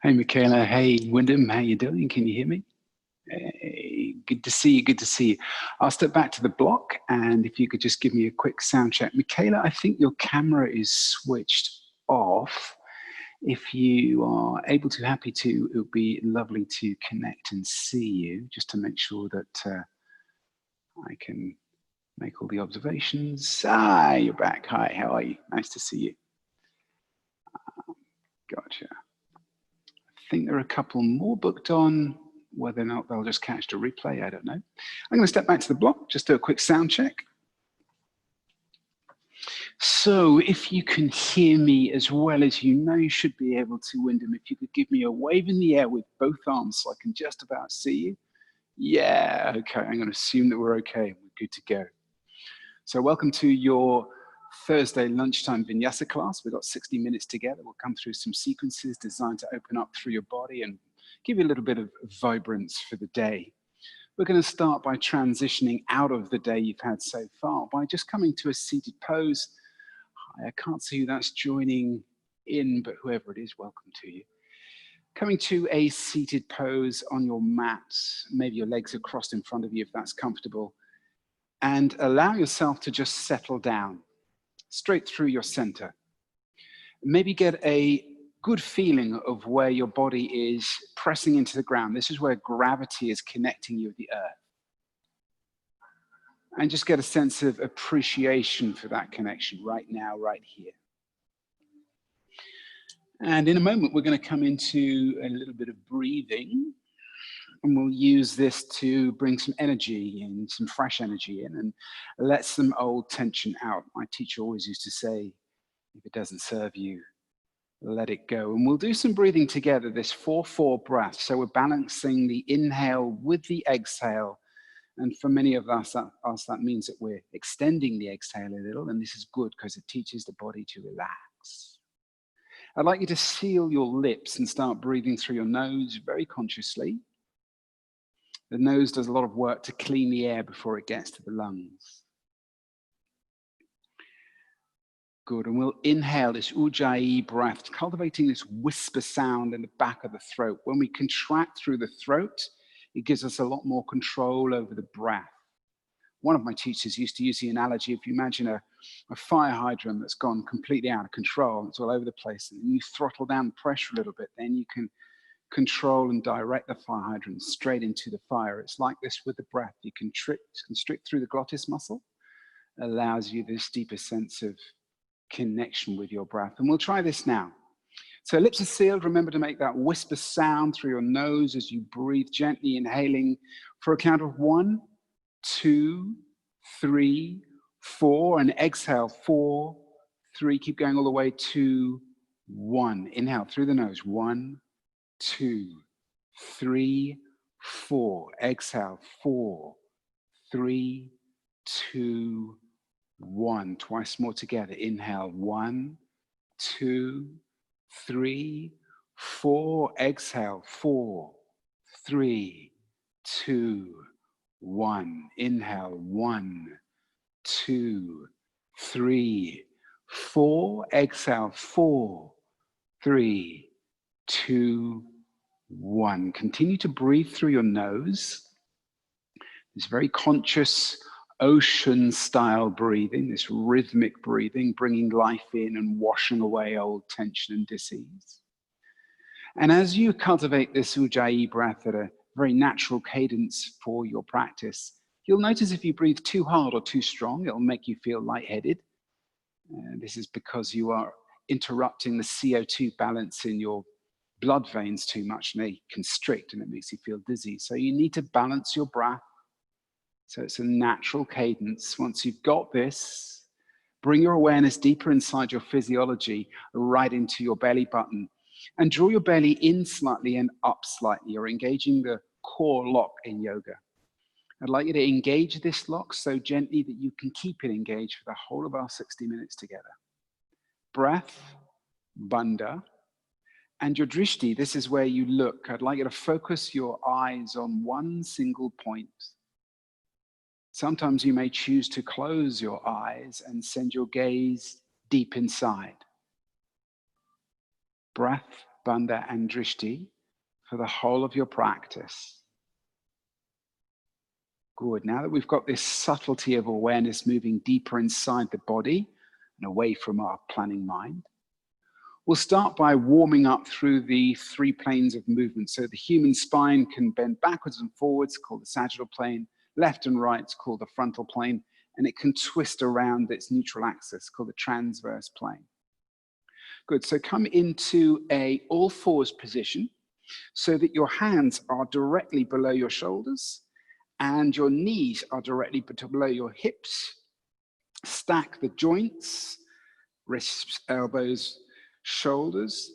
Hey, Michaela. Hey, Wyndham. How you doing? Can you hear me? Hey, good to see you. Good to see you. I'll step back to the block, and if you could just give me a quick sound check. Michaela, I think your camera is switched off. If you are able to, happy to, it would be lovely to connect and see you, just to make sure that I can make all the observations. Ah, you're back. Hi, how are you? Nice to see you. Gotcha. I think there are a couple more booked on. Whether or not they'll just catch the replay, I don't know. I'm going to step back to the block, just do a quick sound check. So if you can hear me as well as you know you should be able to, Wyndham, if you could give me a wave in the air with both arms so I can just about see you. Yeah, okay, I'm going to assume that we're okay. We're good to go. So welcome to your Thursday lunchtime Vinyasa class. We've got 60 minutes together. We'll come through some sequences designed to open up through your body and give you a little bit of vibrance for the day. We're going to start by transitioning out of the day you've had so far by just coming to a seated pose. I can't see who that's joining in, but whoever it is, welcome to you. Coming to a seated pose on your mat, maybe your legs are crossed in front of you if that's comfortable, and allow yourself to just settle down straight through your center. Maybe get a good feeling of where your body is pressing into the ground. This is where gravity is connecting you with the earth. And just get a sense of appreciation for that connection right now, right here. And in a moment, we're going to come into a little bit of breathing. And we'll use this to bring some energy in, some fresh energy in, and let some old tension out. My teacher always used to say, if it doesn't serve you, let it go. And we'll do some breathing together, this 4-4 breath. So we're balancing the inhale with the exhale. And for many of us, that means that we're extending the exhale a little. And this is good because it teaches the body to relax. I'd like you to seal your lips and start breathing through your nose very consciously. The nose does a lot of work to clean the air before it gets to the lungs. Good, and we'll inhale this Ujjayi breath, cultivating this whisper sound in the back of the throat. When we contract through the throat, it gives us a lot more control over the breath. One of my teachers used to use the analogy, if you imagine a fire hydrant that's gone completely out of control, it's all over the place, and you throttle down the pressure a little bit, then you can control and direct the fire hydrant straight into the fire. It's like this with the breath. You constrict through the glottis muscle, allows you this deeper sense of connection with your breath. And we'll try this now. So lips are sealed. Remember to make that whisper sound through your nose as you breathe, gently inhaling for a count of 1, 2, 3, 4, and exhale 4, 3. Keep going all the way to 1. Inhale through the nose. 1, 2, 3, 4. Exhale 4, 3, 2, 1. Twice more together. Inhale 1, 2, 3, 4. Exhale 4, 3, 2, 1. Inhale 1, 2, 3, 4. Exhale 4, 3, 2, 1. Continue to breathe through your nose. This very conscious ocean-style breathing, this rhythmic breathing, bringing life in and washing away old tension and disease. And as you cultivate this Ujjayi breath at a very natural cadence for your practice, you'll notice if you breathe too hard or too strong, it'll make you feel lightheaded. This is because you are interrupting the CO2 balance in your blood veins too much, and they constrict and it makes you feel dizzy. So you need to balance your breath. So it's a natural cadence. Once you've got this, bring your awareness deeper inside your physiology, right into your belly button, and draw your belly in slightly and up slightly. You're engaging the core lock in yoga. I'd like you to engage this lock so gently that you can keep it engaged for the whole of our 60 minutes together. Breath, bandha, and your drishti, this is where you look. I'd like you to focus your eyes on one single point. Sometimes you may choose to close your eyes and send your gaze deep inside. Breath, bandha and drishti for the whole of your practice. Good. Now that we've got this subtlety of awareness moving deeper inside the body and away from our planning mind, we'll start by warming up through the 3 planes of movement. So the human spine can bend backwards and forwards, called the sagittal plane, left and right, called the frontal plane, and it can twist around its neutral axis, called the transverse plane. Good. So come into a all fours position so that your hands are directly below your shoulders and your knees are directly below your hips. Stack the joints, wrists, elbows, shoulders.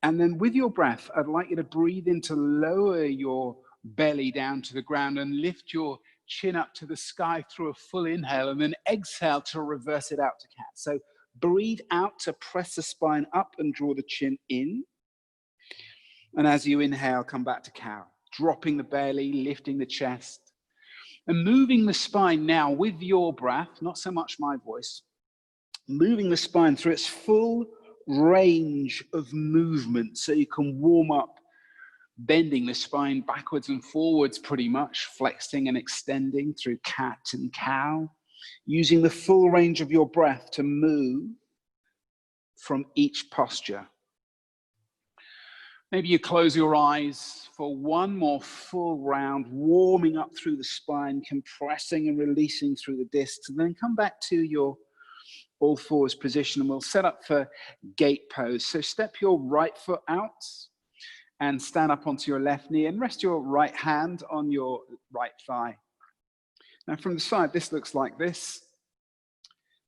And then with your breath, I'd like you to breathe in to lower your belly down to the ground and lift your chin up to the sky through a full inhale, and then exhale to reverse it out to cat. So breathe out to press the spine up and draw the chin in. And as you inhale, come back to cow, dropping the belly, lifting the chest, and moving the spine now with your breath, not so much my voice, moving the spine through its full range of movement so you can warm up, bending the spine backwards and forwards pretty much, flexing and extending through cat and cow, using the full range of your breath to move from each posture. Maybe you close your eyes for one more full round, warming up through the spine, compressing and releasing through the discs, and then come back to your all fours position, and we'll set up for gate pose. So step your right foot out and stand up onto your left knee and rest your right hand on your right thigh. Now from the side, this looks like this.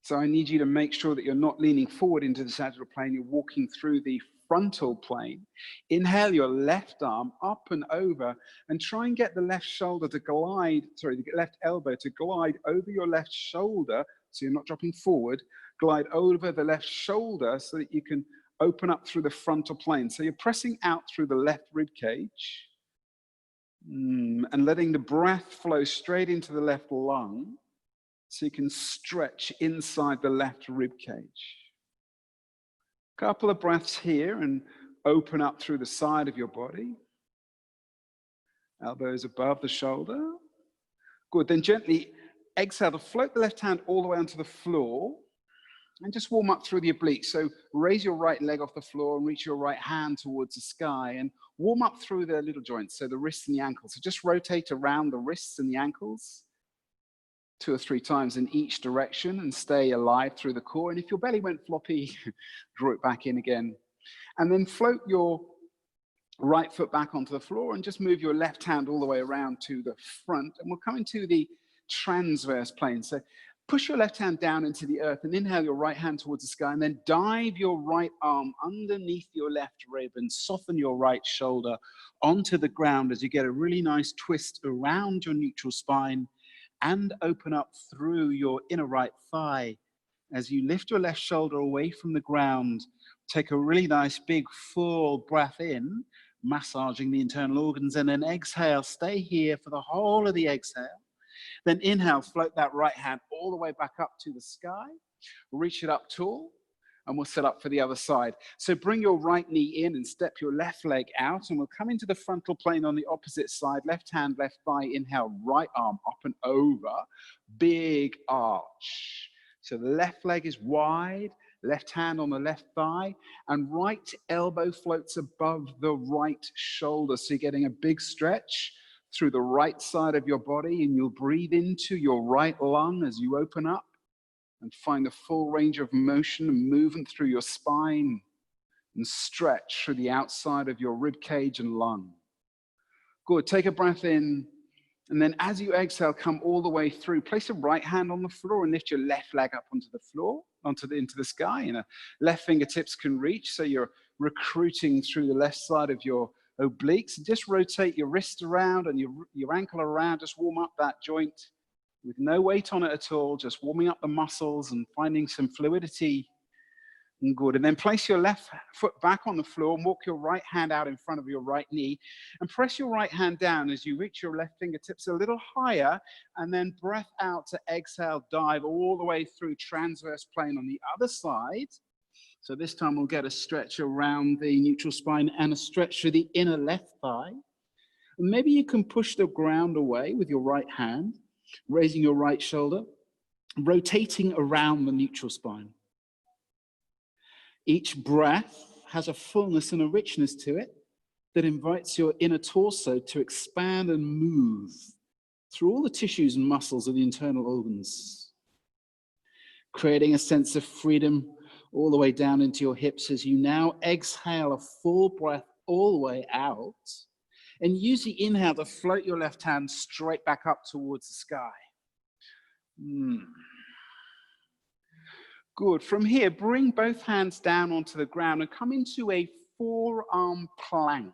So I need you to make sure that you're not leaning forward into the sagittal plane, you're walking through the frontal plane. Inhale your left arm up and over and try and get the left shoulder to glide, the left elbow to glide over your left shoulder so you're not dropping forward, glide over the left shoulder so that you can open up through the frontal plane. So you're pressing out through the left rib cage and letting the breath flow straight into the left lung so you can stretch inside the left rib cage. Couple of breaths here and open up through the side of your body. Elbows above the shoulder. Good, then gently exhale to float the left hand all the way onto the floor and just warm up through the obliques. So raise your right leg off the floor and reach your right hand towards the sky and warm up through the little joints, so the wrists and the ankles. So just rotate around the wrists and the ankles 2 or 3 times in each direction and stay alive through the core. And if your belly went floppy, draw it back in again. And then float your right foot back onto the floor and just move your left hand all the way around to the front. And we'll come into the transverse plane. So push your left hand down into the earth and inhale your right hand towards the sky, and then dive your right arm underneath your left rib and soften your right shoulder onto the ground as you get a really nice twist around your neutral spine and open up through your inner right thigh. As you lift your left shoulder away from the ground, take a really nice big full breath in, massaging the internal organs, and then exhale. Stay here for the whole of the exhale. Then inhale, float that right hand all the way back up to the sky, reach it up tall, and we'll set up for the other side. So bring your right knee in and step your left leg out, and we'll come into the frontal plane on the opposite side. Left hand, left thigh, inhale, right arm up and over, big arch. So the left leg is wide, left hand on the left thigh, and right elbow floats above the right shoulder. So you're getting a big stretch through the right side of your body, and you'll breathe into your right lung as you open up and find the full range of motion and movement through your spine and stretch through the outside of your rib cage and lung. Good, take a breath in, and then as you exhale, come all the way through. Place your right hand on the floor and lift your left leg up onto the floor, into the sky, and left fingertips can reach, so you're recruiting through the left side of your obliques. And just rotate your wrist around and your ankle around, just warm up that joint with no weight on it at all, just warming up the muscles and finding some fluidity. And good. And then place your left foot back on the floor and walk your right hand out in front of your right knee and press your right hand down as you reach your left fingertips a little higher, and then breath out to exhale, dive all the way through transverse plane on the other side. So this time we'll get a stretch around the neutral spine and a stretch through the inner left thigh. And maybe you can push the ground away with your right hand, raising your right shoulder, rotating around the neutral spine. Each breath has a fullness and a richness to it that invites your inner torso to expand and move through all the tissues and muscles of the internal organs, creating a sense of freedom all the way down into your hips as you now exhale a full breath all the way out, and use the inhale to float your left hand straight back up towards the sky. Good. From here, bring both hands down onto the ground and come into a forearm plank.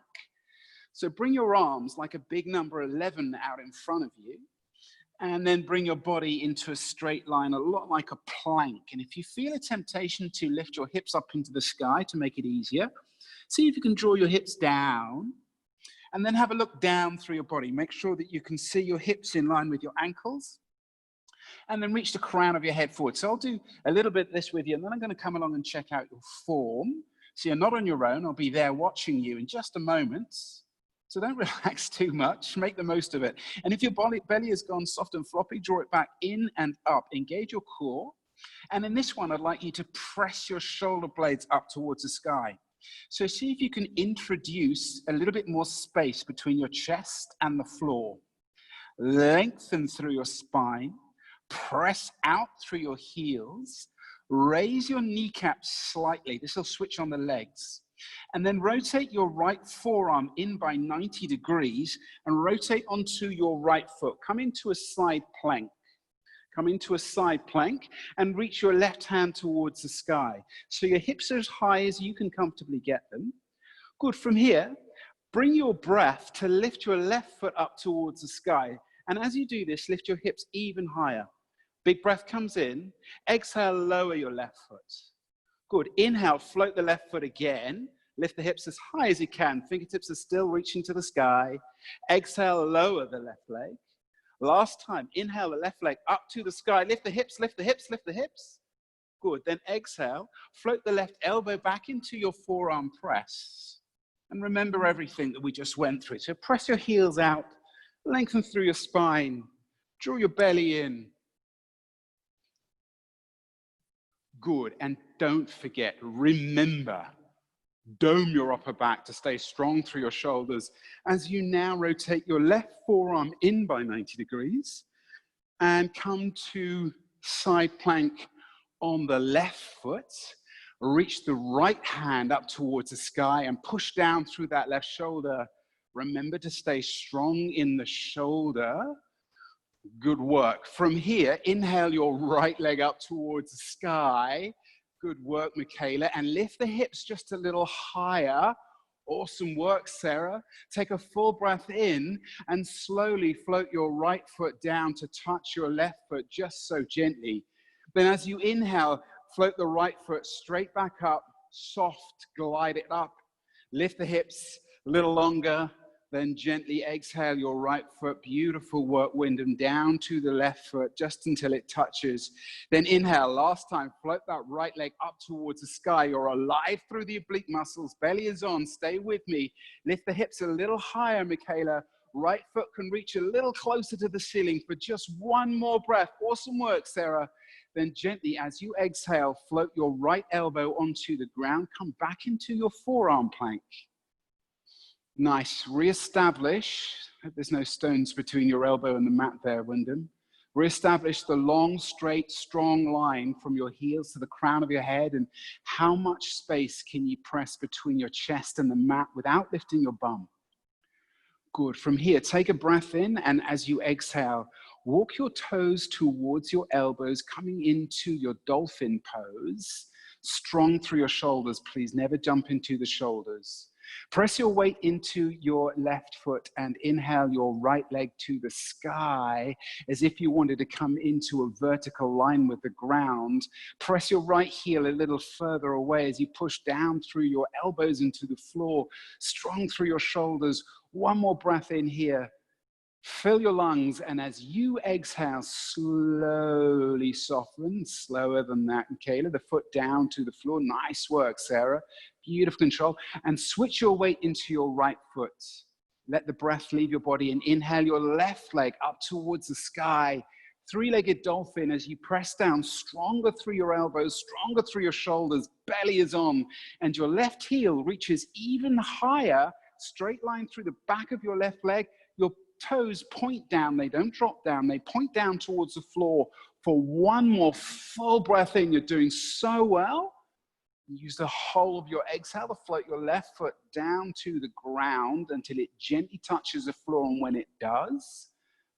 So bring your arms like a big number 11 out in front of you, and then bring your body into a straight line, a lot like a plank. And if you feel a temptation to lift your hips up into the sky to make it easier, see if you can draw your hips down, and then have a look down through your body. Make sure that you can see your hips in line with your ankles, and then reach the crown of your head forward. So I'll do a little bit of this with you, and then I'm going to come along and check out your form. So you're not on your own. I'll be there watching you in just a moment. So don't relax too much. Make the most of it. And if your belly has gone soft and floppy, draw it back in and up. Engage your core. And in this one, I'd like you to press your shoulder blades up towards the sky. So see if you can introduce a little bit more space between your chest and the floor. Lengthen through your spine. Press out through your heels, raise your kneecaps slightly. This will switch on the legs. And then rotate your right forearm in by 90 degrees and rotate onto your right foot. Come into a side plank. Come into a side plank and reach your left hand towards the sky. So your hips are as high as you can comfortably get them. Good. From here, bring your breath to lift your left foot up towards the sky. And as you do this, lift your hips even higher. Big breath comes in. Exhale, lower your left foot. Good. Inhale, float the left foot again. Lift the hips as high as you can. Fingertips are still reaching to the sky. Exhale, lower the left leg. Last time, inhale the left leg up to the sky. Lift the hips, lift the hips, lift the hips. Good. Then exhale, float the left elbow back into your forearm press. And remember everything that we just went through. So press your heels out, lengthen through your spine, draw your belly in. Good. And don't forget, remember, dome your upper back to stay strong through your shoulders as you now rotate your left forearm in by 90 degrees and come to side plank on the left foot. Reach the right hand up towards the sky and push down through that left shoulder. Remember to stay strong in the shoulder. Good work. From here, inhale your right leg up towards the sky. Good work, Michaela. And lift the hips just a little higher. Awesome work, Sarah. Take a full breath in and slowly float your right foot down to touch your left foot just so gently. Then as you inhale, float the right foot straight back up, soft, glide it up. Lift the hips a little longer. Then gently exhale your right foot. Beautiful work, Wyndham. Down to the left foot just until it touches. Then inhale. Last time, float that right leg up towards the sky. You're alive through the oblique muscles. Belly is on. Stay with me. Lift the hips a little higher, Michaela. Right foot can reach a little closer to the ceiling for just one more breath. Awesome work, Sarah. Then gently, as you exhale, float your right elbow onto the ground. Come back into your forearm plank. Nice. Reestablish. There's no stones between your elbow and the mat there, Wyndham. Reestablish the long, straight, strong line from your heels to the crown of your head. And how much space can you press between your chest and the mat without lifting your bum? Good. From here, take a breath in. And as you exhale, walk your toes towards your elbows, coming into your dolphin pose. Strong through your shoulders. Please never jump into the shoulders. Press your weight into your left foot and inhale your right leg to the sky as if you wanted to come into a vertical line with the ground. Press your right heel a little further away as you push down through your elbows into the floor, strong through your shoulders. One more breath in here. Fill your lungs, and as you exhale, slowly soften, slower than that, Michaela, the foot down to the floor. Nice work, Sarah. Beautiful control. And switch your weight into your right foot. Let the breath leave your body and inhale your left leg up towards the sky. Three-legged dolphin as you press down, stronger through your elbows, stronger through your shoulders, belly is on, and your left heel reaches even higher, straight line through the back of your left leg. Your toes point down, they don't drop down, they point down towards the floor. For one more full breath in, you're doing so well. Use the whole of your exhale to float your left foot down to the ground until it gently touches the floor, and when it does,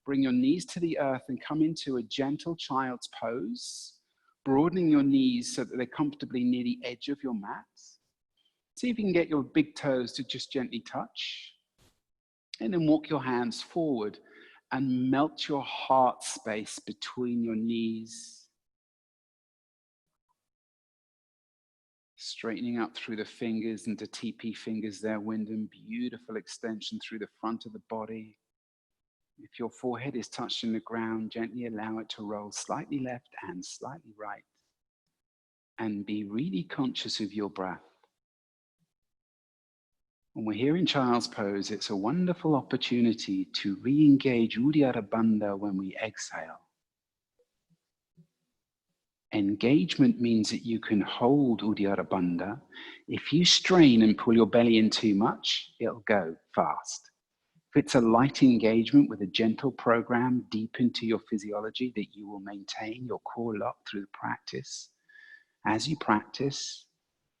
bring your knees to the earth and come into a gentle child's pose, broadening your knees so that they're comfortably near the edge of your mat. See if you can get your big toes to just gently touch. And then walk your hands forward and melt your heart space between your knees. Straightening up through the fingers into TP fingers there, Wyndham. Beautiful extension through the front of the body. If your forehead is touching the ground, gently allow it to roll slightly left and slightly right. And be really conscious of your breath. When we're here in child's pose, it's a wonderful opportunity to re-engage Uddiyana Bandha when we exhale. Engagement means that you can hold Uddiyana Bandha. If you strain and pull your belly in too much, it'll go fast. If it's a light engagement with a gentle program deep into your physiology, that you will maintain your core lock through the practice. As you practice,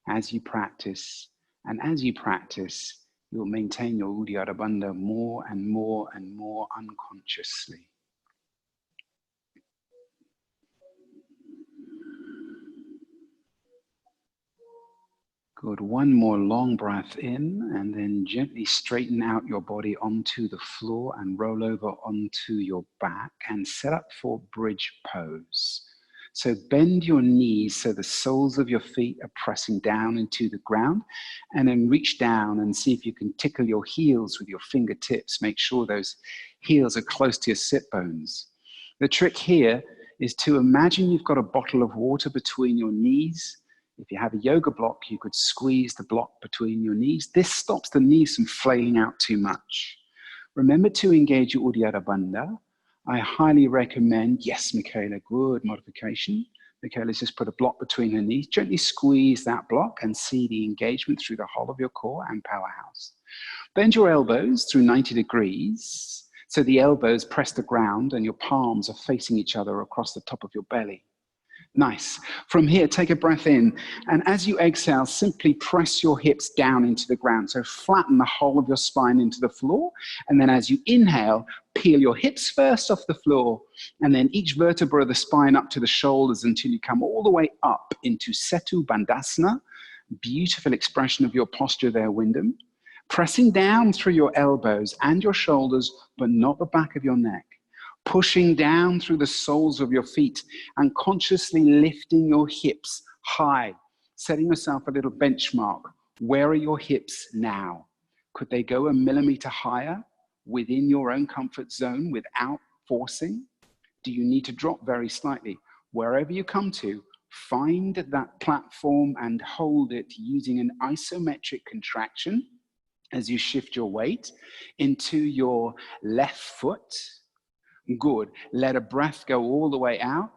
as you practice, and as you practice, you'll maintain your Uddiyana Bandha more and more and more unconsciously. Good. One more long breath in, and then gently straighten out your body onto the floor and roll over onto your back and set up for bridge pose. So bend your knees so the soles of your feet are pressing down into the ground, and then reach down and see if you can tickle your heels with your fingertips. Make sure those heels are close to your sit bones. The trick here is to imagine you've got a bottle of water between your knees. If you have a yoga block, you could squeeze the block between your knees. This stops the knees from flailing out too much. Remember to engage your Uddiyana Bandha. I highly recommend, yes, Michaela, good modification. Michaela's just put a block between her knees. Gently squeeze that block and see the engagement through the whole of your core and powerhouse. Bend your elbows through 90 degrees. So the elbows press the ground and your palms are facing each other across the top of your belly. Nice. From here, take a breath in. And as you exhale, simply press your hips down into the ground. So flatten the whole of your spine into the floor. And then as you inhale, peel your hips first off the floor. And then each vertebra of the spine up to the shoulders until you come all the way up into Setu Bandhasana. Beautiful expression of your posture there, Wyndham. Pressing down through your elbows and your shoulders, but not the back of your neck. Pushing down through the soles of your feet and consciously lifting your hips high, setting yourself a little benchmark. Where are your hips now? Could they go a millimeter higher within your own comfort zone without forcing? Do you need to drop very slightly? Wherever you come to, find that platform and hold it using an isometric contraction as you shift your weight into your left foot. Good. Let a breath go all the way out.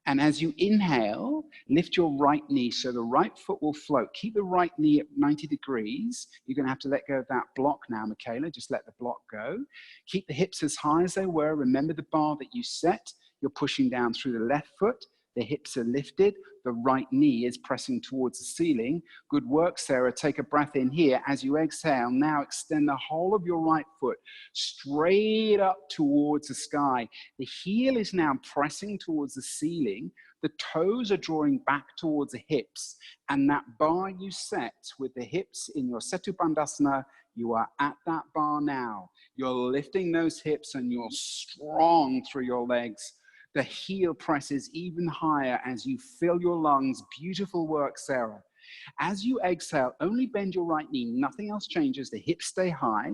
And as you inhale, lift your right knee so the right foot will float. Keep the right knee at 90 degrees. You're going to have to let go of that block now, Michaela. Just let the block go. Keep the hips as high as they were. Remember the bar that you set. You're pushing down through the left foot. The hips are lifted. The right knee is pressing towards the ceiling. Good work, Sarah. Take a breath in here. As you exhale, now extend the whole of your right foot straight up towards the sky. The heel is now pressing towards the ceiling. The toes are drawing back towards the hips. And that bar you set with the hips in your Setu Bandhasana, you are at that bar now. You're lifting those hips and you're strong through your legs. The heel presses even higher as you fill your lungs. Beautiful work, Sarah. As you exhale, only bend your right knee. Nothing else changes. The hips stay high.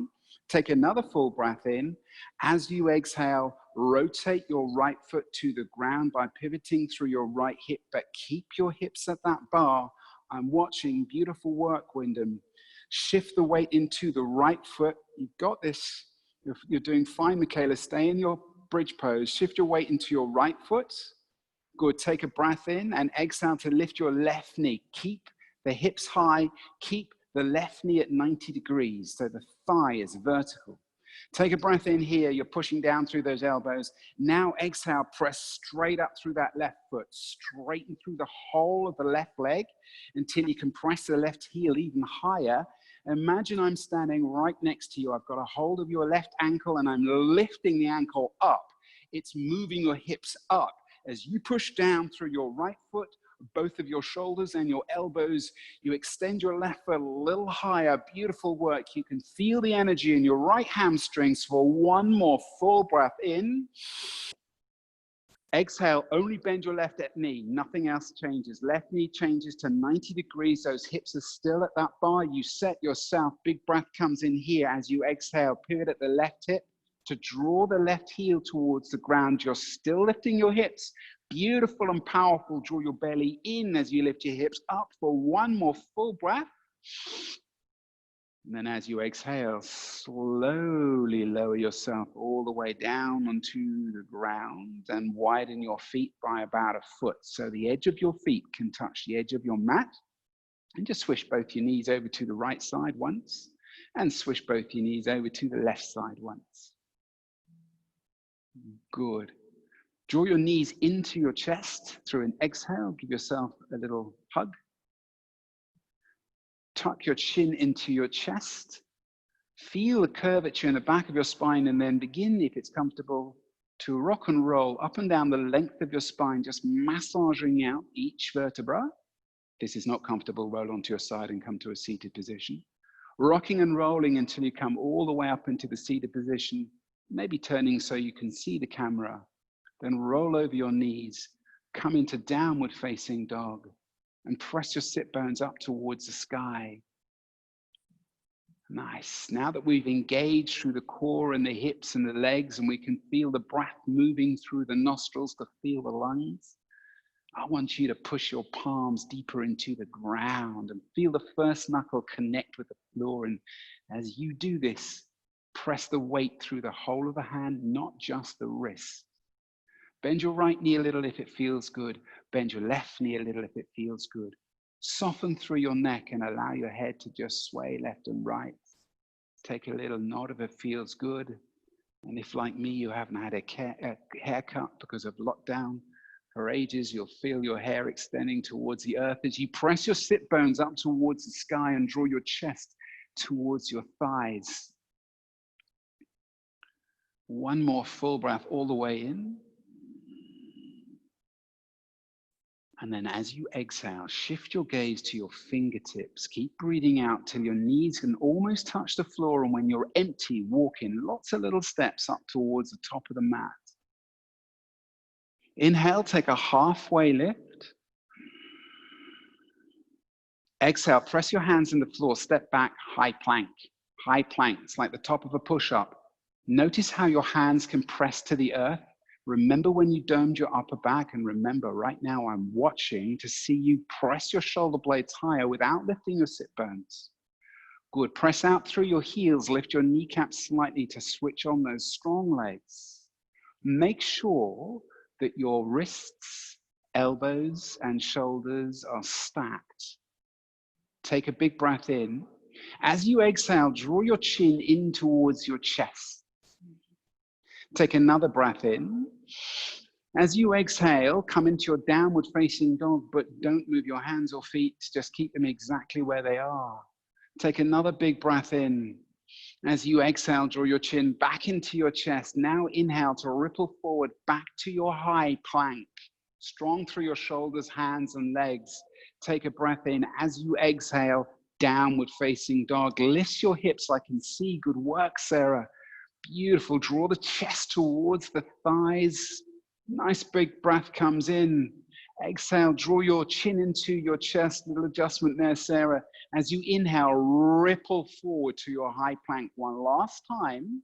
Take another full breath in. As you exhale, rotate your right foot to the ground by pivoting through your right hip, but keep your hips at that bar. I'm watching. Beautiful work, Wyndham. Shift the weight into the right foot. You've got this. You're doing fine, Michaela. Stay in your bridge pose. Shift your weight into your right foot. Good. Take a breath in and exhale to lift your left knee. Keep the hips high. Keep the left knee at 90 degrees, so the thigh is vertical. Take a breath in here. You're pushing down through those elbows. Now exhale, press straight up through that left foot, straighten through the whole of the left leg until you can press the left heel even higher. Imagine I'm standing right next to you. I've got a hold of your left ankle and I'm lifting the ankle up. It's moving your hips up. As you push down through your right foot, both of your shoulders and your elbows, you extend your left foot a little higher. Beautiful work. You can feel the energy in your right hamstrings for one more full breath in. Exhale, only bend your left knee. Nothing else changes. Left knee changes to 90 degrees. Those hips are still at that bar. You set yourself. Big breath comes in here as you exhale. Pivot at the left hip to draw the left heel towards the ground. You're still lifting your hips. Beautiful and powerful. Draw your belly in as you lift your hips up for one more full breath. And then as you exhale, slowly lower yourself all the way down onto the ground and widen your feet by about a foot. So the edge of your feet can touch the edge of your mat. And just swish both your knees over to the right side once and swish both your knees over to the left side once. Good. Draw your knees into your chest through an exhale. Give yourself a little hug. Tuck your chin into your chest. Feel the curvature in the back of your spine and then begin, if it's comfortable, to rock and roll up and down the length of your spine, just massaging out each vertebra. If this is not comfortable, roll onto your side and come to a seated position. Rocking and rolling until you come all the way up into the seated position, maybe turning so you can see the camera. Then roll over your knees, come into downward facing dog, and press your sit bones up towards the sky. Nice. Now that we've engaged through the core and the hips and the legs, and we can feel the breath moving through the nostrils to feel the lungs, I want you to push your palms deeper into the ground and feel the first knuckle connect with the floor. And as you do this, press the weight through the whole of the hand, not just the wrist. Bend your right knee a little if it feels good. Bend your left knee a little if it feels good. Soften through your neck and allow your head to just sway left and right. Take a little nod if it feels good. And if, like me, you haven't had a haircut because of lockdown for ages, you'll feel your hair extending towards the earth as you press your sit bones up towards the sky and draw your chest towards your thighs. One more full breath all the way in. And then as you exhale, shift your gaze to your fingertips. Keep breathing out till your knees can almost touch the floor. And when you're empty, walk in lots of little steps up towards the top of the mat. Inhale, take a halfway lift. Exhale, press your hands in the floor, step back, high plank. High plank, it's like the top of a push-up. Notice how your hands can press to the earth. Remember when you domed your upper back, and remember right now I'm watching to see you press your shoulder blades higher without lifting your sit bones. Good, press out through your heels, lift your kneecaps slightly to switch on those strong legs. Make sure that your wrists, elbows, and shoulders are stacked. Take a big breath in. As you exhale, draw your chin in towards your chest. Take another breath in. As you exhale, come into your downward facing dog, but don't move your hands or feet. Just keep them exactly where they are. Take another big breath in. As you exhale, draw your chin back into your chest. Now inhale to ripple forward back to your high plank. Strong through your shoulders, hands, and legs. Take a breath in. As you exhale, downward facing dog. Lift your hips. I can see. Good work, Sarah. Beautiful. Draw the chest towards the thighs. Nice big breath comes in. Exhale, draw your chin into your chest. Little adjustment there, Sarah. As you inhale, ripple forward to your high plank. One last time.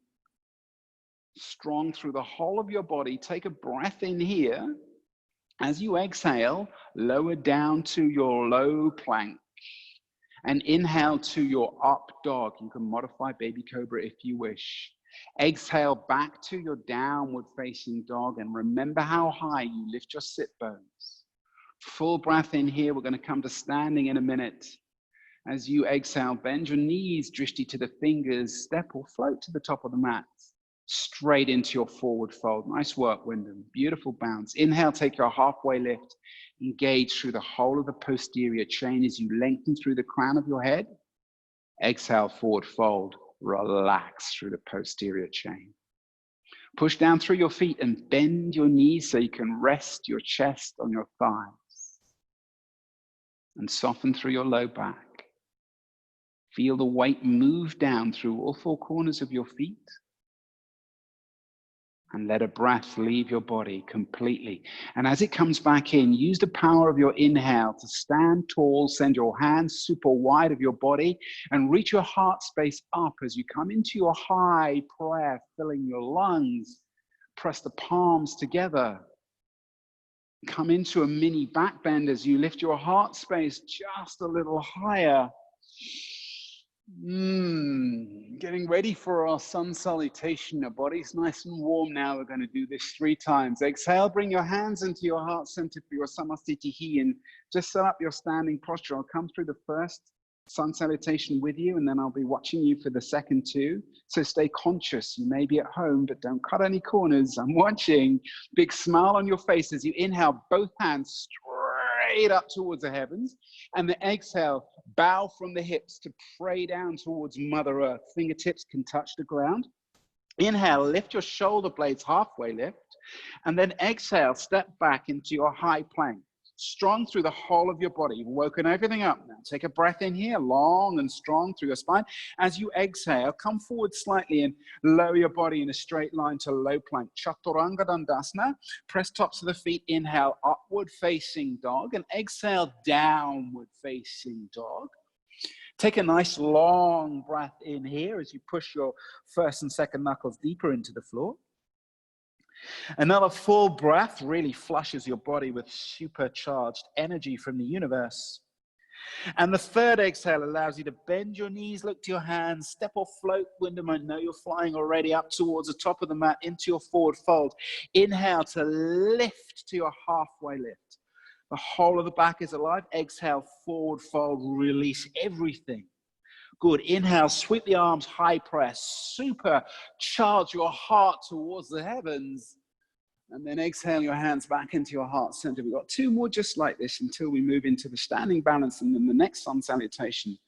strong through the whole of your body. Take a breath in here. As you exhale, lower down to your low plank and inhale to your up dog. You can modify baby cobra if you wish. Exhale back to your downward facing dog, and remember how high you lift your sit bones. Full breath in here. We're going to come to standing in a minute. As you exhale, bend your knees, drishti to the fingers, step or float to the top of the mat. Straight into your forward fold. Nice work, Wyndham. Beautiful bounce. Inhale, take your halfway lift. Engage through the whole of the posterior chain as you lengthen through the crown of your head. Exhale, forward fold. Relax through the posterior chain. Push down through your feet and bend your knees so you can rest your chest on your thighs. And soften through your low back. Feel the weight move down through all four corners of your feet. And let a breath leave your body completely. And as it comes back in, use the power of your inhale to stand tall, send your hands super wide of your body, and reach your heart space up as you come into your high prayer, filling your lungs. Press the palms together. Come into a mini back bend as you lift your heart space just a little higher. Getting ready for our sun salutation. Our body's nice and warm now. We're going to do this 3 times. Exhale, bring your hands into your heart center for your samastitihi and just set up your standing posture. I'll come through the first sun salutation with you, and then I'll be watching you for the second 2. So stay conscious. You may be at home, but don't cut any corners. I'm watching. Big smile on your face as you inhale, both hands straight up towards the heavens, and the exhale, bow from the hips to pray down towards Mother Earth. Fingertips can touch the ground. Inhale, lift your shoulder blades halfway lift, and then exhale, step back into your high plank. Strong through the whole of your body. You've woken everything up now. Take a breath in here, long and strong through your spine. As you exhale, come forward slightly and lower your body in a straight line to low plank. Chaturanga Dandasana. Press tops of the feet. Inhale, upward facing dog, and exhale, downward facing dog. Take a nice long breath in here as you push your first and second knuckles deeper into the floor. Another full breath really flushes your body with supercharged energy from the universe. And the third exhale allows you to bend your knees, look to your hands, step or float. Wyndham, I know you're flying already up towards the top of the mat into your forward fold. Inhale to lift to your halfway lift. The whole of the back is alive. Exhale, forward fold, release everything. Good. Inhale, sweep the arms, high press, super charge your heart towards the heavens. And then exhale your hands back into your heart center. We've got 2 more just like this until we move into the standing balance and then the next sun salutation.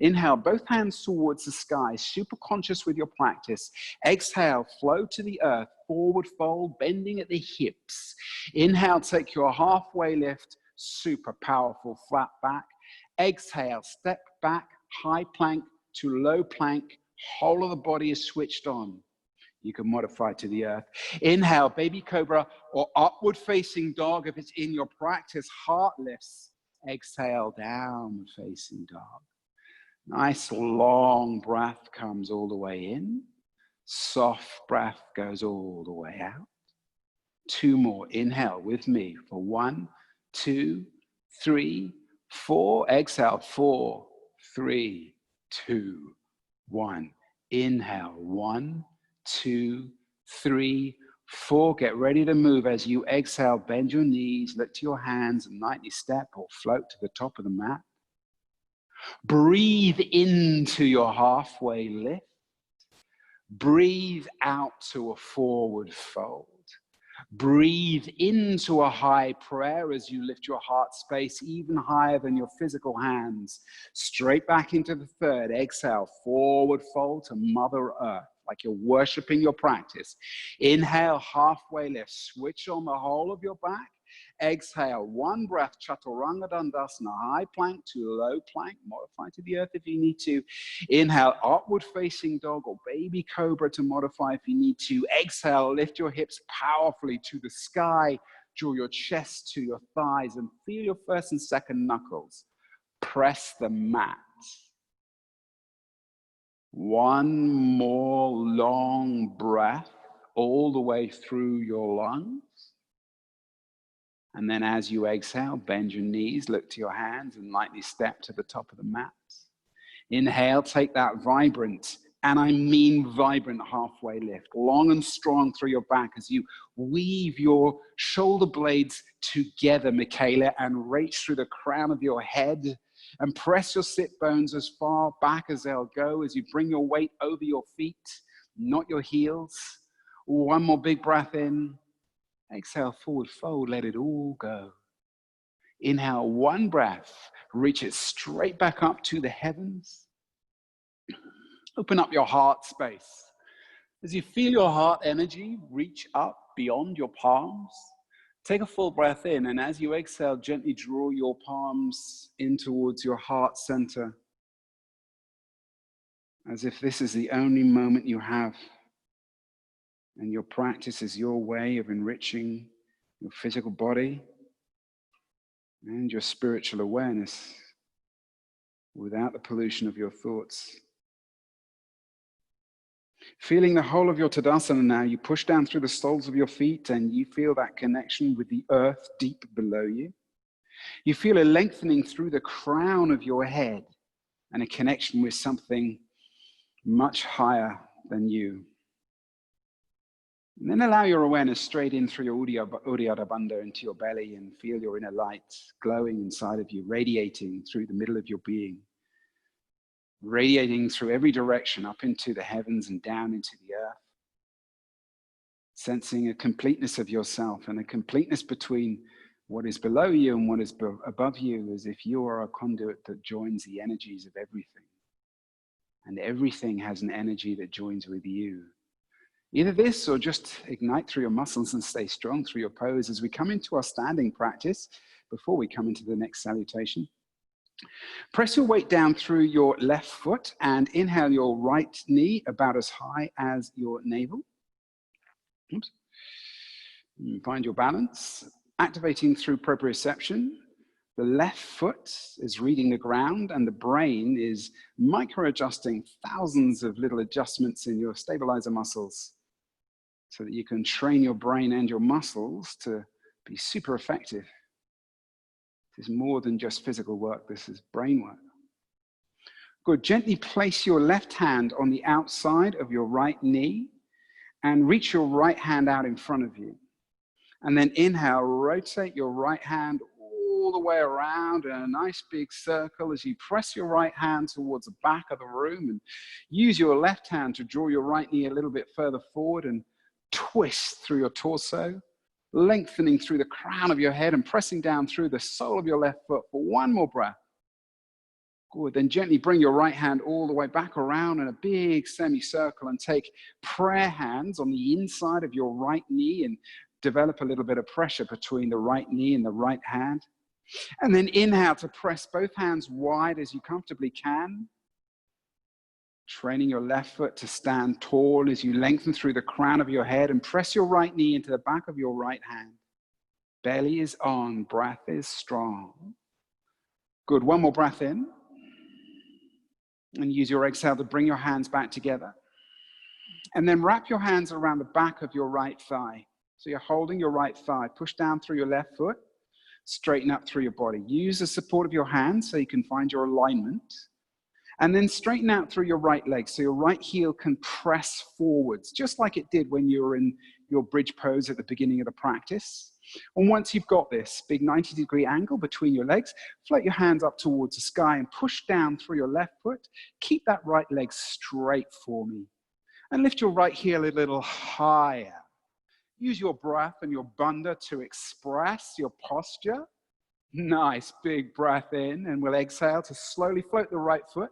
Inhale, both hands towards the sky, super conscious with your practice. Exhale, flow to the earth, forward fold, bending at the hips. Inhale, take your halfway lift, super powerful, flat back. Exhale, step back, high plank to low plank, whole of the body is switched on. You can modify to the earth. Inhale, baby cobra or upward facing dog if it's in your practice. Heart lifts. Exhale, downward facing dog. Nice long breath comes all the way in. Soft breath goes all the way out. 2 more. Inhale with me for 1, 2, 3, 4. Exhale, 4, 3, 2, 1. Inhale, 1, 2, 3, 4. Get ready to move. As you exhale, bend your knees, lift your hands, and lightly step or float to the top of the mat. Breathe into your halfway lift. Breathe out to a forward fold. Breathe into a high prayer as you lift your heart space even higher than your physical hands. Straight back into the third. Exhale, forward fold to Mother Earth, like you're worshiping your practice. Inhale, halfway lift. Switch on the whole of your back. Exhale, 1 breath, Chaturanga Dandasana, high plank to low plank, modify to the earth if you need to. Inhale, upward facing dog or baby cobra to modify if you need to. Exhale, lift your hips powerfully to the sky, draw your chest to your thighs and feel your first and second knuckles. Press the mat. 1 more long breath. all the way through your lungs. And then as you exhale, bend your knees, look to your hands, and lightly step to the top of the mat. Inhale, take that vibrant, and I mean vibrant, halfway lift, long and strong through your back as you weave your shoulder blades together, Michaela, and reach through the crown of your head and press your sit bones as far back as they'll go as you bring your weight over your feet, not your heels. One more big breath in. Exhale, forward fold, let it all go. Inhale, one breath, reach it straight back up to the heavens. Open up your heart space. As you feel your heart energy reach up beyond your palms, take a full breath in, and as you exhale, gently draw your palms in towards your heart center, as if this is the only moment you have, and your practice is your way of enriching your physical body and your spiritual awareness without the pollution of your thoughts. Feeling the whole of your Tadasana now, you push down through the soles of your feet and you feel that connection with the earth deep below you. You feel a lengthening through the crown of your head and a connection with something much higher than you. And then allow your awareness straight in through your Uddiyana Bandha into your belly and feel your inner light glowing inside of you, radiating through the middle of your being, radiating through every direction up into the heavens and down into the earth, sensing a completeness of yourself and a completeness between what is below you and what is above you, as if you are a conduit that joins the energies of everything. And everything has an energy that joins with you. Either this or just ignite through your muscles and stay strong through your pose as we come into our standing practice before we come into the next salutation. Press your weight down through your left foot and inhale your right knee about as high as your navel. Oops. Find your balance, activating through proprioception. The left foot is reading the ground and the brain is micro-adjusting thousands of little adjustments in your stabilizer muscles so that you can train your brain and your muscles to be super effective. This is more than just physical work, this is brain work. Good, gently place your left hand on the outside of your right knee and reach your right hand out in front of you. And then inhale, rotate your right hand all the way around in a nice big circle as you press your right hand towards the back of the room and use your left hand to draw your right knee a little bit further forward and twist through your torso, lengthening through the crown of your head and pressing down through the sole of your left foot for one more breath. Good, then gently bring your right hand all the way back around in a big semicircle and take prayer hands on the inside of your right knee and develop a little bit of pressure between the right knee and the right hand. And then inhale to press both hands wide as you comfortably can. Training your left foot to stand tall as you lengthen through the crown of your head and press your right knee into the back of your right hand. Belly is on, breath is strong. Good, one more breath in. And use your exhale to bring your hands back together. And then wrap your hands around the back of your right thigh. So you're holding your right thigh. Push down through your left foot. Straighten up through your body. Use the support of your hands so you can find your alignment. And then straighten out through your right leg so your right heel can press forwards, just like it did when you were in your bridge pose at the beginning of the practice. And once you've got this big 90-degree angle between your legs, float your hands up towards the sky and push down through your left foot. Keep that right leg straight for me. And lift your right heel a little higher. Use your breath and your bandha to express your posture. Nice big breath in, and we'll exhale to slowly float the right foot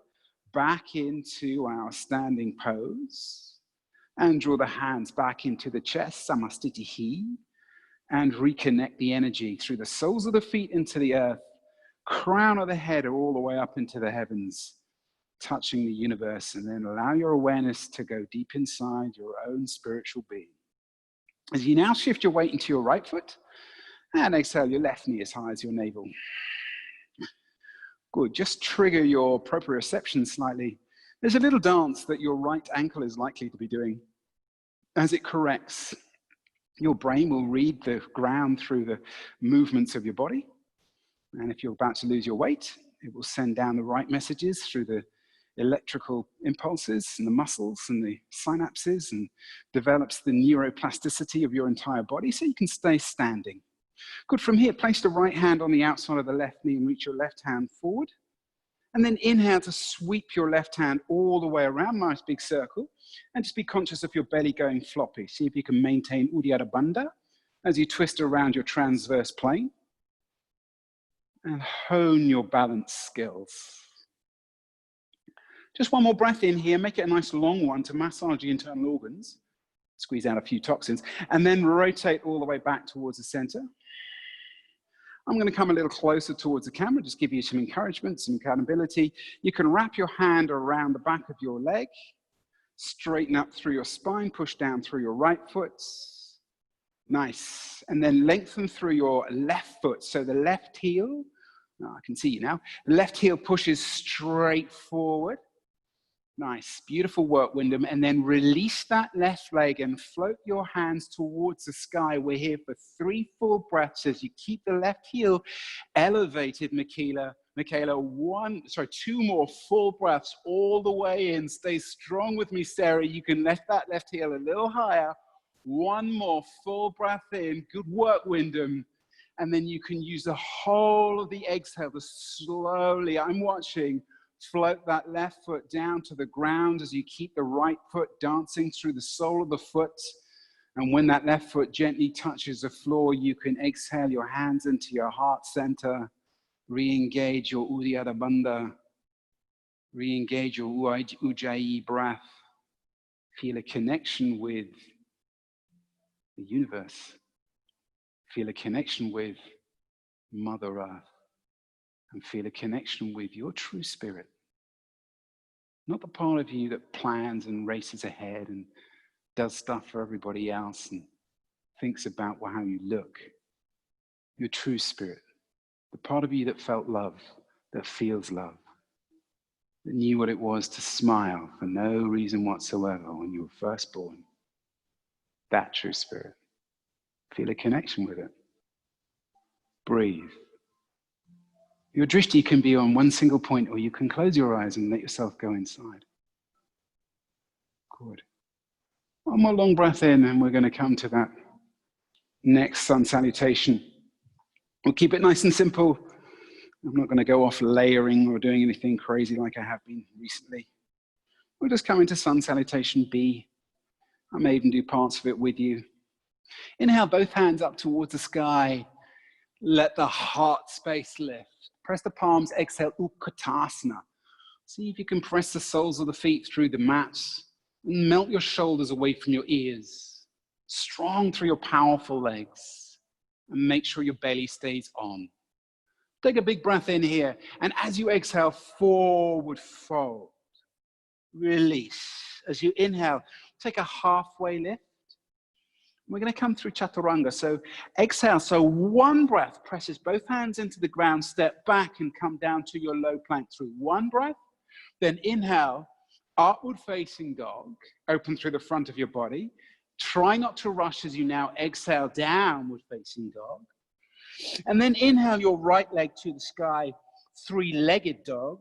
back into our standing pose. And draw the hands back into the chest, Samastitihi. And reconnect the energy through the soles of the feet into the earth, crown of the head all the way up into the heavens, touching the universe, and then allow your awareness to go deep inside your own spiritual being. As you now shift your weight into your right foot, and exhale your left knee as high as your navel. Good, just trigger your proprioception slightly. There's a little dance that your right ankle is likely to be doing. As it corrects, your brain will read the ground through the movements of your body. And if you're about to lose your weight, it will send down the right messages through the electrical impulses and the muscles and the synapses, and develops the neuroplasticity of your entire body so you can stay standing. Good. From here, place the right hand on the outside of the left knee and reach your left hand forward. And then inhale to sweep your left hand all the way around, nice big circle. And just be conscious of your belly going floppy. See if you can maintain Uddiyana Bandha as you twist around your transverse plane. And hone your balance skills. Just one more breath in here. Make it a nice long one to massage the internal organs. Squeeze out a few toxins. And then rotate all the way back towards the center. I'm going to come a little closer towards the camera, just give you some encouragement, some accountability. You can wrap your hand around the back of your leg, straighten up through your spine, push down through your right foot. Nice. And then lengthen through your left foot. So the left heel, I can see you now, the left heel pushes straight forward. Nice, beautiful work, Wyndham. And then release that left leg and float your hands towards the sky. We're here for 3 full breaths as you keep the left heel elevated, Michaela. 2 more full breaths all the way in. Stay strong with me, Sarah. You can lift that left heel a little higher. 1 more full breath in. Good work, Wyndham. And then you can use the whole of the exhale to slowly, I'm watching, float that left foot down to the ground as you keep the right foot dancing through the sole of the foot. And when that left foot gently touches the floor, you can exhale your hands into your heart center. Re-engage your Uddiyana Bandha. Re-engage your Ujjayi breath. Feel a connection with the universe. Feel a connection with Mother Earth. And feel a connection with your true spirit. Not the part of you that plans and races ahead and does stuff for everybody else and thinks about how you look. Your true spirit. The part of you that felt love, that feels love, that knew what it was to smile for no reason whatsoever when you were first born. That true spirit. Feel a connection with it. Breathe. Your drishti can be on one single point, or you can close your eyes and let yourself go inside. Good. One more long breath in, and we're going to come to that next sun salutation. We'll keep it nice and simple. I'm not going to go off layering or doing anything crazy like I have been recently. We'll just come into sun salutation B. I may even do parts of it with you. Inhale, both hands up towards the sky. Let the heart space lift. Press the palms, exhale, Utkatasana. See if you can press the soles of the feet through the mats and melt your shoulders away from your ears. Strong through your powerful legs. And make sure your belly stays on. Take a big breath in here. And as you exhale, forward fold. Release. As you inhale, take a halfway lift. We're going to come through chaturanga. So exhale. So 1 breath presses both hands into the ground, step back and come down to your low plank through 1 breath. Then inhale, upward facing dog, open through the front of your body. Try not to rush as you now exhale, downward facing dog. And then inhale your right leg to the sky, 3-legged dog.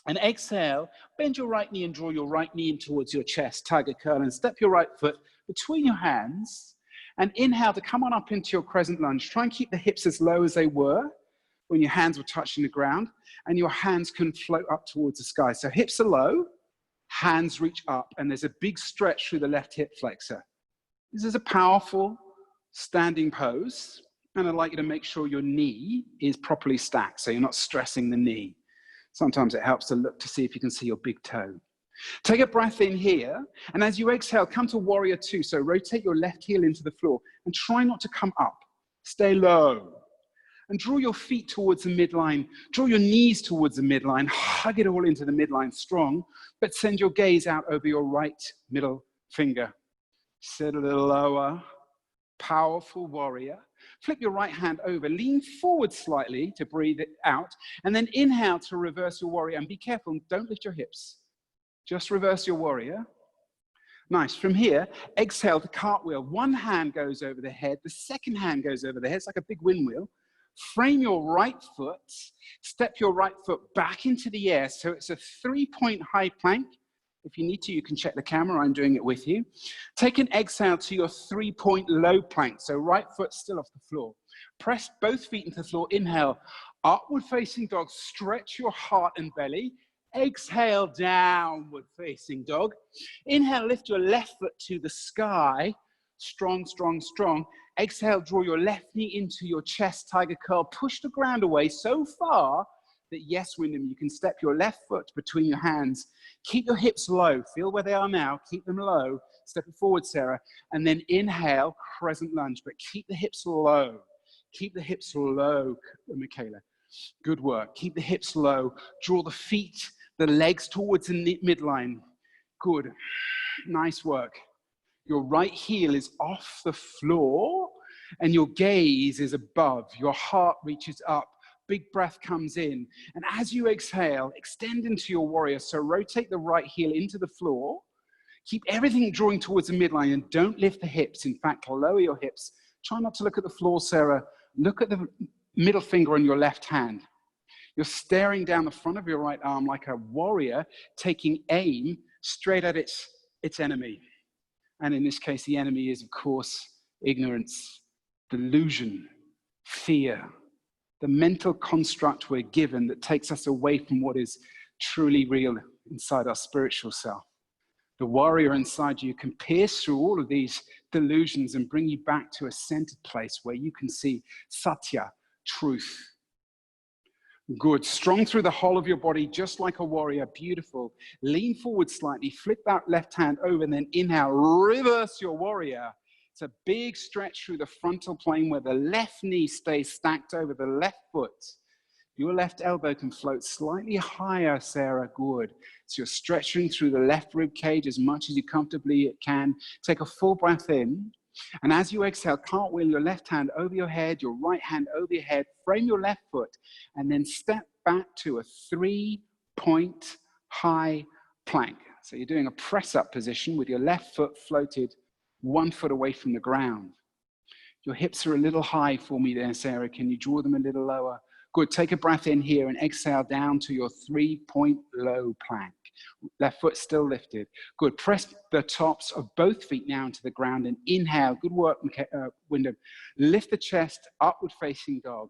And exhale, bend your right knee and draw your right knee in towards your chest, tiger curl, and step your right foot between your hands. And inhale to come on up into your crescent lunge. Try and keep the hips as low as they were when your hands were touching the ground, and your hands can float up towards the sky. So hips are low, hands reach up, and there's a big stretch through the left hip flexor. This is a powerful standing pose, and I'd like you to make sure your knee is properly stacked, so you're not stressing the knee. Sometimes it helps to look to see if you can see your big toe. Take a breath in here, and as you exhale, come to warrior 2. So rotate your left heel into the floor, and try not to come up. Stay low. And draw your feet towards the midline. Draw your knees towards the midline. Hug it all into the midline strong, but send your gaze out over your right middle finger. Sit a little lower. Powerful warrior. Flip your right hand over. Lean forward slightly to breathe it out. And then inhale to reverse your warrior. And be careful, don't lift your hips. Just reverse your warrior. Nice. From here, exhale to cartwheel. One hand goes over the head. The second hand goes over the head. It's like a big windmill. Frame your right foot. Step your right foot back into the air. So it's a 3-point high plank. If you need to, you can check the camera. I'm doing it with you. Take an exhale to your 3-point low plank. So right foot still off the floor. Press both feet into the floor. Inhale, upward facing dog. Stretch your heart and belly. Exhale, downward facing dog. Inhale, lift your left foot to the sky. Strong, strong, strong. Exhale, draw your left knee into your chest, tiger curl. Push the ground away so far that, yes, Wyndham, you can step your left foot between your hands. Keep your hips low. Feel where they are now. Keep them low. Step it forward, Sarah. And then inhale, crescent lunge. But keep the hips low. Keep the hips low, Michaela. Good work. Keep the hips low. Draw the feet, the legs towards the midline. Good. Nice work. Your right heel is off the floor and your gaze is above. Your heart reaches up. Big breath comes in. And as you exhale, extend into your warrior. So rotate the right heel into the floor. Keep everything drawing towards the midline and don't lift the hips. In fact, lower your hips. Try not to look at the floor, Sarah. Look at the middle finger on your left hand. You're staring down the front of your right arm like a warrior, taking aim straight at its enemy. And in this case, the enemy is, of course, ignorance, delusion, fear, the mental construct we're given that takes us away from what is truly real inside our spiritual self. The warrior inside you can pierce through all of these delusions and bring you back to a centered place where you can see satya, truth. Good. Strong through the whole of your body, just like a warrior. Beautiful. Lean forward slightly. Flip that left hand over and then inhale. Reverse your warrior. It's a big stretch through the frontal plane where the left knee stays stacked over the left foot. Your left elbow can float slightly higher, Sarah. Good. So you're stretching through the left rib cage as much as you comfortably can. Take a full breath in. And as you exhale, cartwheel your left hand over your head, your right hand over your head, frame your left foot, and then step back to a 3-point high plank. So you're doing a press-up position with your left foot floated 1 foot away from the ground. Your hips are a little high for me there, Sarah. Can you draw them a little lower? Good. Take a breath in here and exhale down to your 3-point low plank. Left foot still lifted. Good. Press the tops of both feet now into the ground and inhale. Good work, Wyndham. Lift the chest, upward facing dog.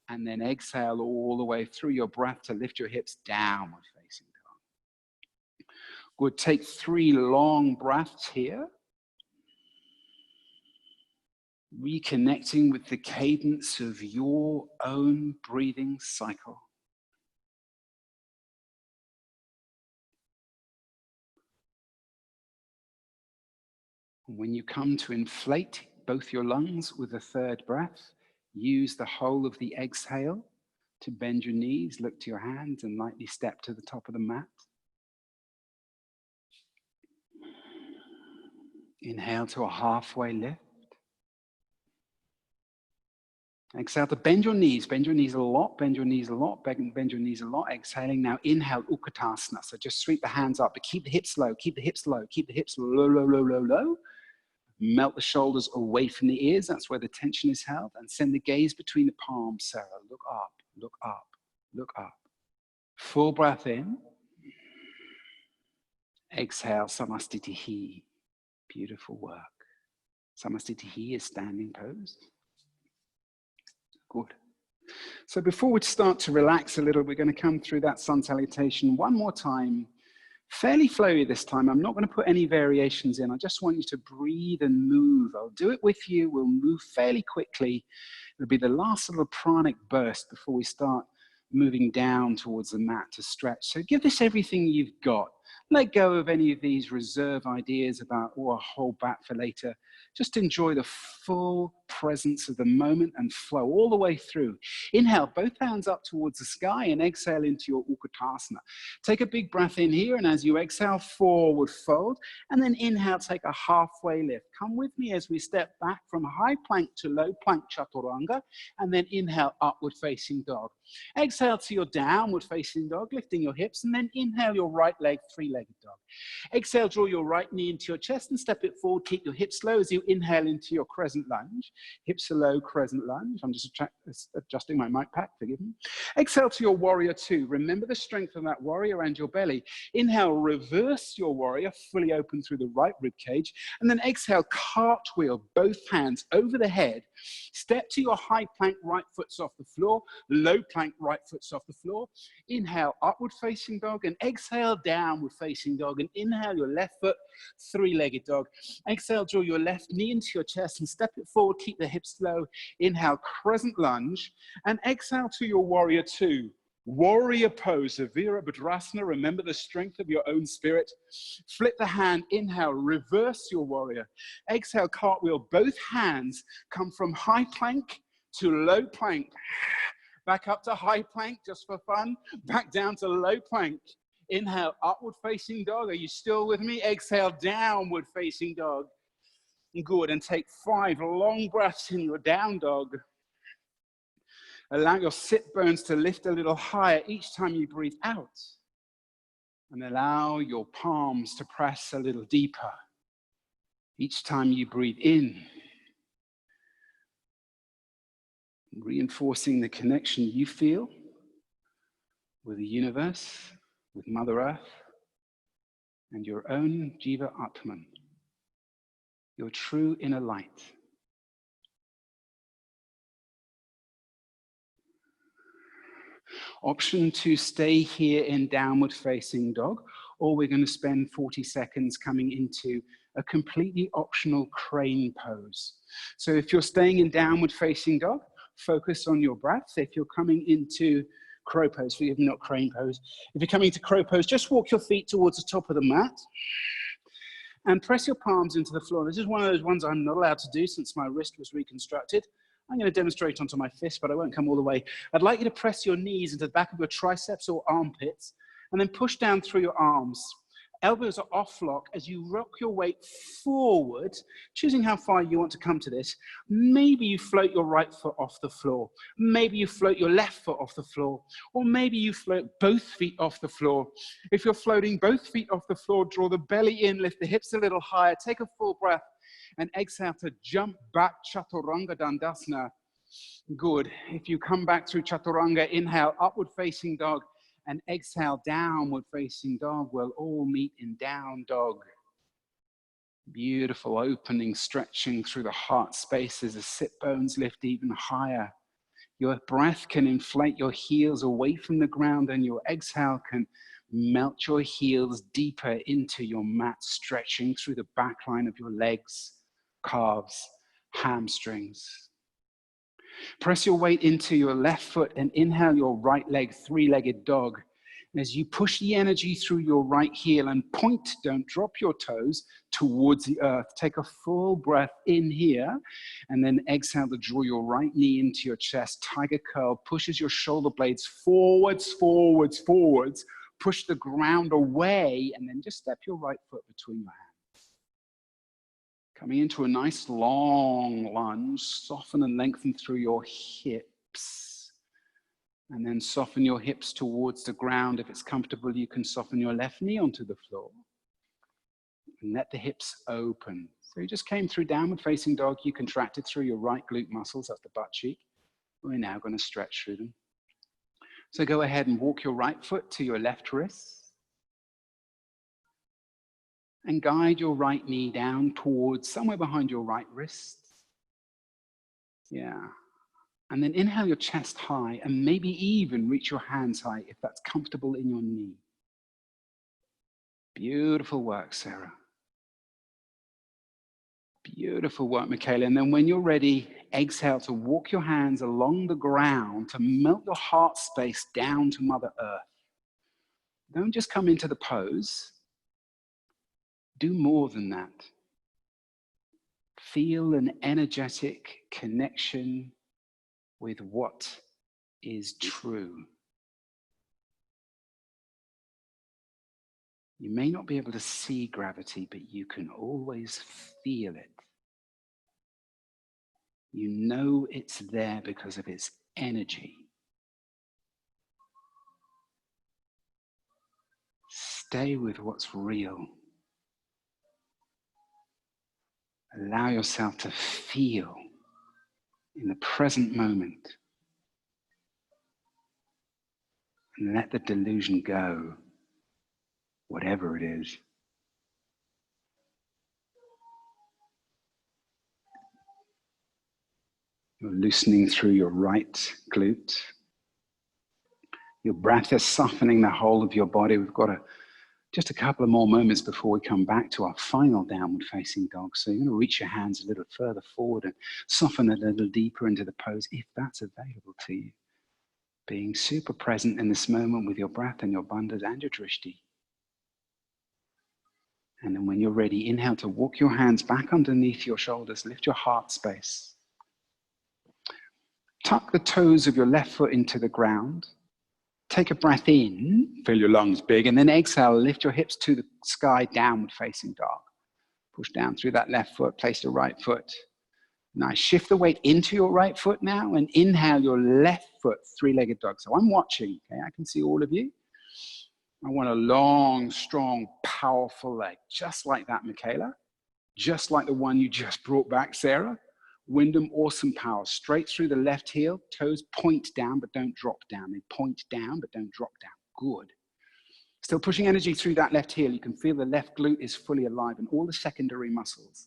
And then exhale all the way through your breath to lift your hips, downward facing dog. Good. Take 3 long breaths here. Reconnecting with the cadence of your own breathing cycle. When you come to inflate both your lungs with a 3rd breath, use the whole of the exhale to bend your knees, look to your hands, and lightly step to the top of the mat. Inhale to a halfway lift. Exhale to bend your knees a lot, bend your knees a lot, bend your knees a lot. Exhaling now, inhale, Utkatasana. So just sweep the hands up, but keep the hips low, keep the hips low, keep the hips low, low, low, low, low. Melt the shoulders away from the ears, that's where the tension is held, and send the gaze between the palms, Sarah. Look up, look up, look up. Full breath in. Exhale, Samastitihi. Beautiful work. Samastitihi is standing pose. Good. So before we start to relax a little, we're going to come through that sun salutation one more time. Fairly flowy this time. I'm not going to put any variations in. I just want you to breathe and move. I'll do it with you. We'll move fairly quickly. It'll be the last little pranic burst before we start moving down towards the mat to stretch. So give this everything you've got. Let go of any of these reserve ideas about, oh, I'll hold back for later. Just enjoy the full presence of the moment and flow all the way through. Inhale, both hands up towards the sky, and exhale into your Utkatasana. Take a big breath in here, and as you exhale, forward fold, and then inhale, take a halfway lift. Come with me as we step back from high plank to low plank chaturanga, and then inhale, upward facing dog. Exhale to your downward facing dog, lifting your hips, and then inhale your right leg, three-legged dog. Exhale, draw your right knee into your chest and step it forward. Keep your hips low as you inhale into your crescent lunge. Hips are low, crescent lunge. I'm just adjusting my mic pack, forgive me. Exhale to your warrior two. Remember the strength of that warrior and your belly. Inhale, reverse your warrior, fully open through the right rib cage. And then exhale, cartwheel, both hands over the head. Step to your high plank, right foot's off the floor. Low plank, right foot's off the floor. Inhale, upward facing dog, and exhale, downward facing dog. And inhale, your left foot, three-legged dog. Exhale, draw your left knee into your chest and step it forward. Keep the hips low. Inhale, crescent lunge, and exhale to your warrior two. Warrior pose, Virabhadrasana. Remember the strength of your own spirit. Flip the hand, inhale, reverse your warrior. Exhale, cartwheel, both hands come from high plank to low plank. Back up to high plank, just for fun. Back down to low plank. Inhale, upward facing dog. Are you still with me? Exhale, downward facing dog. Good, and take 5 long breaths in your down dog. Allow your sit bones to lift a little higher each time you breathe out. And allow your palms to press a little deeper each time you breathe in. Reinforcing the connection you feel with the universe, with Mother Earth, and your own Jiva Atman, your true inner light. Option to stay here in downward facing dog, or we're going to spend 40 seconds coming into a completely optional crane pose. So if you're staying in downward facing dog, focus on your breath. If you're coming into crow pose, forgive me, not crane pose. If you're coming to crow pose, just walk your feet towards the top of the mat and press your palms into the floor. This is one of those ones I'm not allowed to do since my wrist was reconstructed. I'm going to demonstrate onto my fist, but I won't come all the way. I'd like you to press your knees into the back of your triceps or armpits and then push down through your arms. Elbows are off lock as you rock your weight forward, choosing how far you want to come to this. Maybe you float your right foot off the floor. Maybe you float your left foot off the floor. Or maybe you float both feet off the floor. If you're floating both feet off the floor, draw the belly in, lift the hips a little higher, take a full breath, and exhale to jump back, Chaturanga Dandasana. Good. If you come back through Chaturanga, inhale, upward facing dog, and exhale, downward facing dog. We'll all meet in down dog. Beautiful opening, stretching through the heart space as the sit bones lift even higher. Your breath can inflate your heels away from the ground, and your exhale can melt your heels deeper into your mat, stretching through the back line of your legs, calves, hamstrings. Press your weight into your left foot and inhale your right leg, three-legged dog. As you push the energy through your right heel and point, don't drop your toes, towards the earth. Take a full breath in here and then exhale to draw your right knee into your chest. Tiger curl pushes your shoulder blades forwards, forwards, forwards. Push the ground away and then just step your right foot between your hands. Coming into a nice long lunge, soften and lengthen through your hips. And then soften your hips towards the ground. If it's comfortable, you can soften your left knee onto the floor. And let the hips open. So you just came through downward facing dog. You contracted through your right glute muscles, that's the butt cheek. We're now going to stretch through them. So go ahead and walk your right foot to your left wrist. And guide your right knee down towards somewhere behind your right wrist. Yeah. And then inhale your chest high and maybe even reach your hands high if that's comfortable in your knee. Beautiful work, Sarah. Beautiful work, Michaela. And then when you're ready, exhale to walk your hands along the ground to melt your heart space down to Mother Earth. Don't just come into the pose. Do more than that. Feel an energetic connection with what is true. You may not be able to see gravity, but you can always feel it. You know it's there because of its energy. Stay with what's real. Allow yourself to feel in the present moment. And let the delusion go, whatever it is. You're loosening through your right glute. Your breath is softening the whole of your body. We've got just a couple of more moments before we come back to our final downward facing dog. So you're going to reach your hands a little further forward and soften a little deeper into the pose if that's available to you. Being super present in this moment with your breath and your bandhas and your drishti. And then when you're ready, inhale to walk your hands back underneath your shoulders. Lift your heart space. Tuck the toes of your left foot into the ground. Take a breath in, fill your lungs big, and then exhale, lift your hips to the sky, downward facing dog. Push down through that left foot, place the right foot. Nice. Shift the weight into your right foot now and inhale your left foot, three-legged dog. So I'm watching, okay? I can see all of you. I want a long, strong, powerful leg, just like that, Michaela. Just like the one you just brought back, Sarah. Wyndham, awesome power. Straight through the left heel, toes point down, but don't drop down. They point down, but don't drop down. Good. Still pushing energy through that left heel. You can feel the left glute is fully alive and all the secondary muscles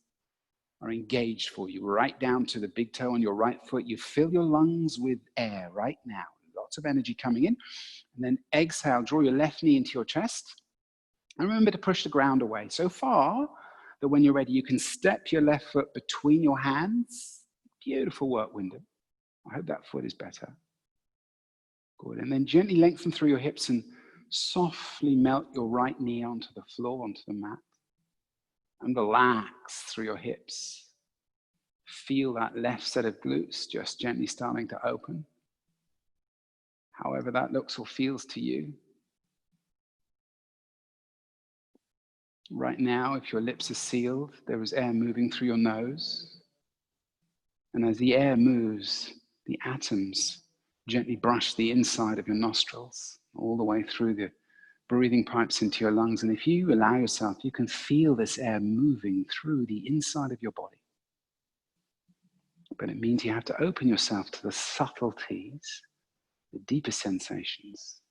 are engaged for you. Right down to the big toe on your right foot. You fill your lungs with air right now. Lots of energy coming in. And then exhale, draw your left knee into your chest. And remember to push the ground away. So far, that when you're ready, you can step your left foot between your hands. Beautiful work, Wyndham. I hope that foot is better. Good. And then gently lengthen through your hips and softly melt your right knee onto the floor, onto the mat. And relax through your hips. Feel that left set of glutes just gently starting to open. However that looks or feels to you. Right now, if your lips are sealed, there is air moving through your nose. And as the air moves, the atoms gently brush the inside of your nostrils, all the way through the breathing pipes into your lungs. And if you allow yourself, you can feel this air moving through the inside of your body. But it means you have to open yourself to the subtleties, the deeper sensations.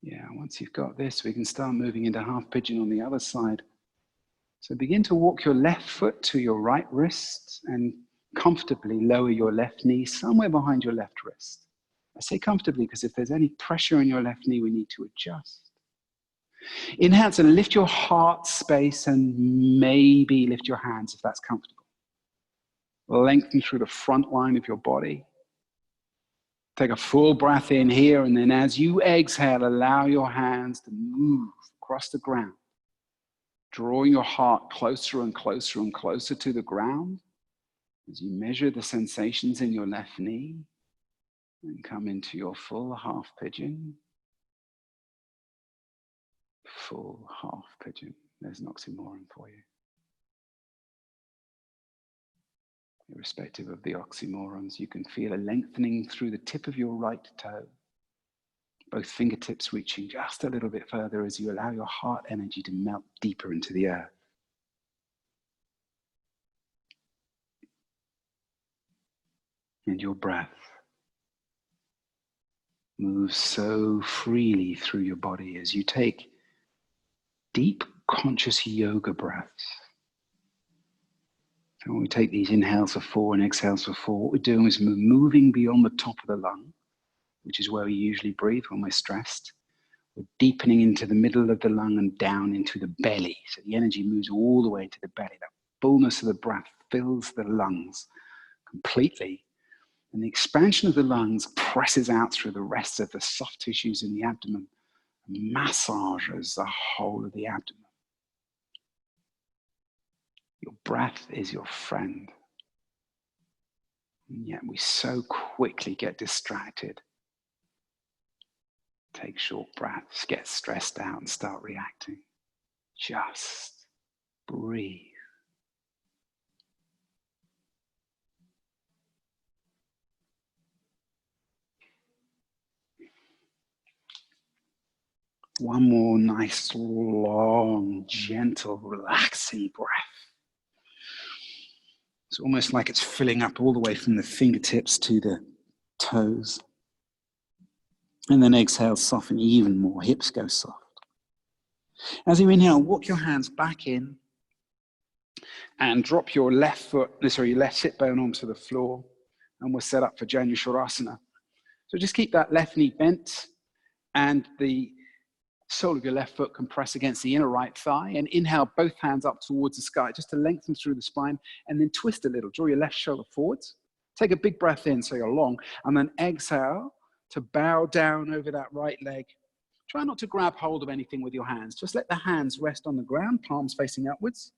Yeah, once you've got this, we can start moving into half pigeon on the other side. So begin to walk your left foot to your right wrist and comfortably lower your left knee somewhere behind your left wrist. I say comfortably because if there's any pressure in your left knee, we need to adjust. Inhale to lift your heart space and maybe lift your hands if that's comfortable. Lengthen through the front line of your body. Take a full breath in here, and then as you exhale, allow your hands to move across the ground, drawing your heart closer and closer and closer to the ground as you measure the sensations in your left knee and come into your full half pigeon. Full half pigeon. There's an oxymoron for you. Irrespective of the oxymorons, you can feel a lengthening through the tip of your right toe. Both fingertips reaching just a little bit further as you allow your heart energy to melt deeper into the earth. And your breath moves so freely through your body as you take deep conscious yoga breaths. So when we take these inhales for 4 and exhales for 4, what we're doing is we're moving beyond the top of the lung, which is where we usually breathe when we're stressed. We're deepening into the middle of the lung and down into the belly. So the energy moves all the way to the belly. That fullness of the breath fills the lungs completely. And the expansion of the lungs presses out through the rest of the soft tissues in the abdomen and massages the whole of the abdomen. Your breath is your friend. And yet we so quickly get distracted. Take short breaths, get stressed out and start reacting. Just breathe. One more nice, long, gentle, relaxing breath. It's almost like it's filling up all the way from the fingertips to the toes. And then exhale, soften even more. Hips go soft. As you inhale, walk your hands back in and drop your left sit bone onto the floor. And we're set up for Janushirasana. So just keep that left knee bent and the sole of your left foot can press against the inner right thigh, and inhale both hands up towards the sky just to lengthen through the spine, and then twist a little. Draw your left shoulder forwards. Take a big breath in so you're long, and then exhale to bow down over that right leg. Try not to grab hold of anything with your hands. Just let the hands rest on the ground, palms facing upwards,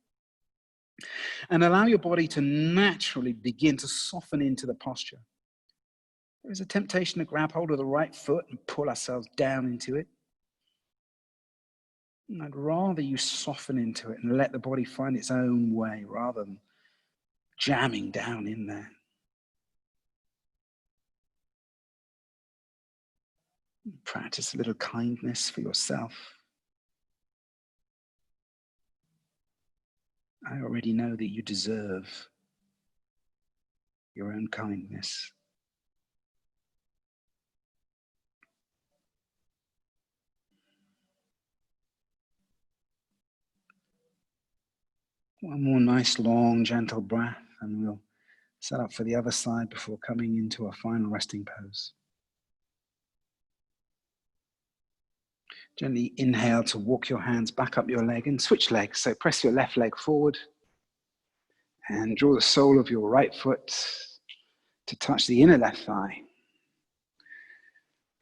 and allow your body to naturally begin to soften into the posture. There's a temptation to grab hold of the right foot and pull ourselves down into it. And I'd rather you soften into it and let the body find its own way rather than jamming down in there. Practice a little kindness for yourself. I already know that you deserve your own kindness. One more nice, long, gentle breath, and we'll set up for the other side before coming into our final resting pose. Gently inhale to walk your hands back up your leg and switch legs. So press your left leg forward and draw the sole of your right foot to touch the inner left thigh.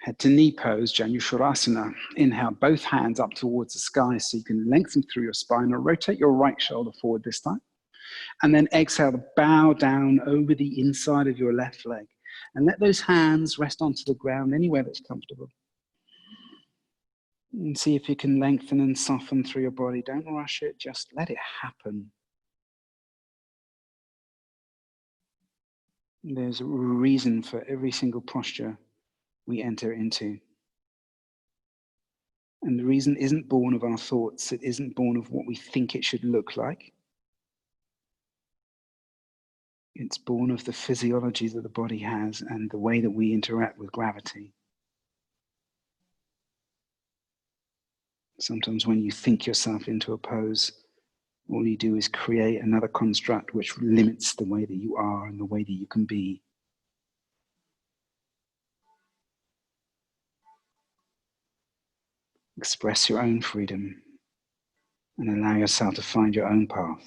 Head to knee pose, Janushirasana. Inhale both hands up towards the sky so you can lengthen through your spine, or rotate your right shoulder forward this time. And then exhale to bow down over the inside of your left leg. And let those hands rest onto the ground anywhere that's comfortable. And see if you can lengthen and soften through your body. Don't rush it, just let it happen. There's a reason for every single posture we enter into. And the reason isn't born of our thoughts. It isn't born of what we think it should look like. It's born of the physiology that the body has and the way that we interact with gravity. Sometimes when you think yourself into a pose, all you do is create another construct which limits the way that you are and the way that you can be. Express your own freedom and allow yourself to find your own path.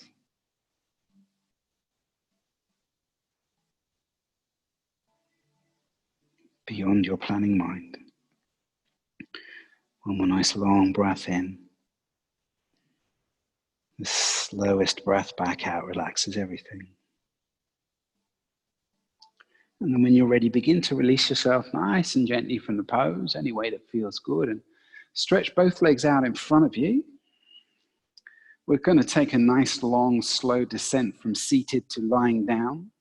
Beyond your planning mind. One more nice long breath in. The slowest breath back out relaxes everything. And then when you're ready, begin to release yourself nice and gently from the pose, any way that feels good, and stretch both legs out in front of you. We're going to take a nice, long, slow descent from seated to lying down.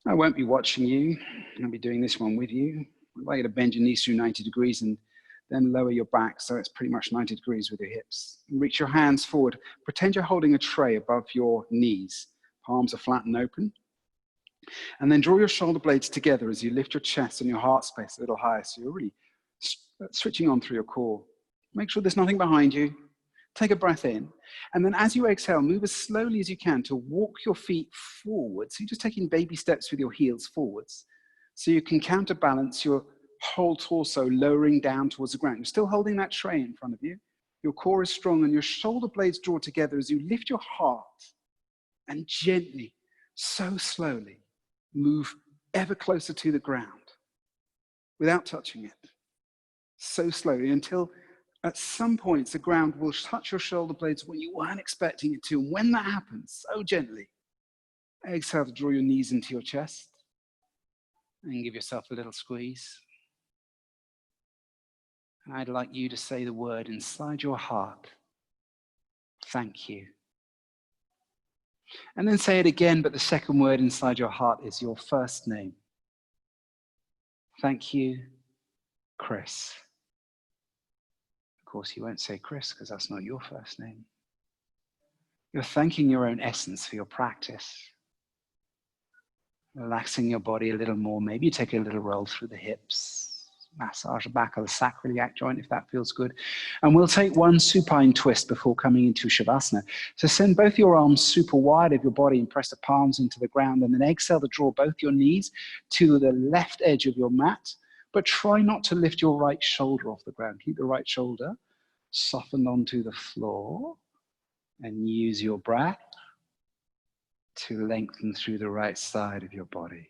I won't be watching you. I'll be doing this one with you. I'd like you to bend your knees through 90 degrees and then lower your back so it's pretty much 90 degrees with your hips. And reach your hands forward. Pretend you're holding a tray above your knees. Palms are flat and open. And then draw your shoulder blades together as you lift your chest and your heart space a little higher. So you're really switching on through your core. Make sure there's nothing behind you. Take a breath in. And then as you exhale, move as slowly as you can to walk your feet forward. So you're just taking baby steps with your heels forwards. So you can counterbalance your whole torso lowering down towards the ground. You're still holding that tray in front of you. Your core is strong and your shoulder blades draw together as you lift your heart and gently, so slowly, move ever closer to the ground without touching it. So slowly until At some points, the ground will touch your shoulder blades when you weren't expecting it to. And when that happens, so gently, exhale to draw your knees into your chest and give yourself a little squeeze. And I'd like you to say the word inside your heart, thank you. And then say it again, but the second word inside your heart is your first name. Thank you, Chris. Of course, you won't say Chris because that's not your first name. You're thanking your own essence for your practice. Relaxing your body a little more. Maybe you take a little roll through the hips. Massage the back of the sacroiliac joint if that feels good. And we'll take one supine twist before coming into Shavasana. So send both your arms super wide of your body and press the palms into the ground. And then exhale to draw both your knees to the left edge of your mat. But try not to lift your right shoulder off the ground. Keep the right shoulder softened onto the floor. And use your breath to lengthen through the right side of your body.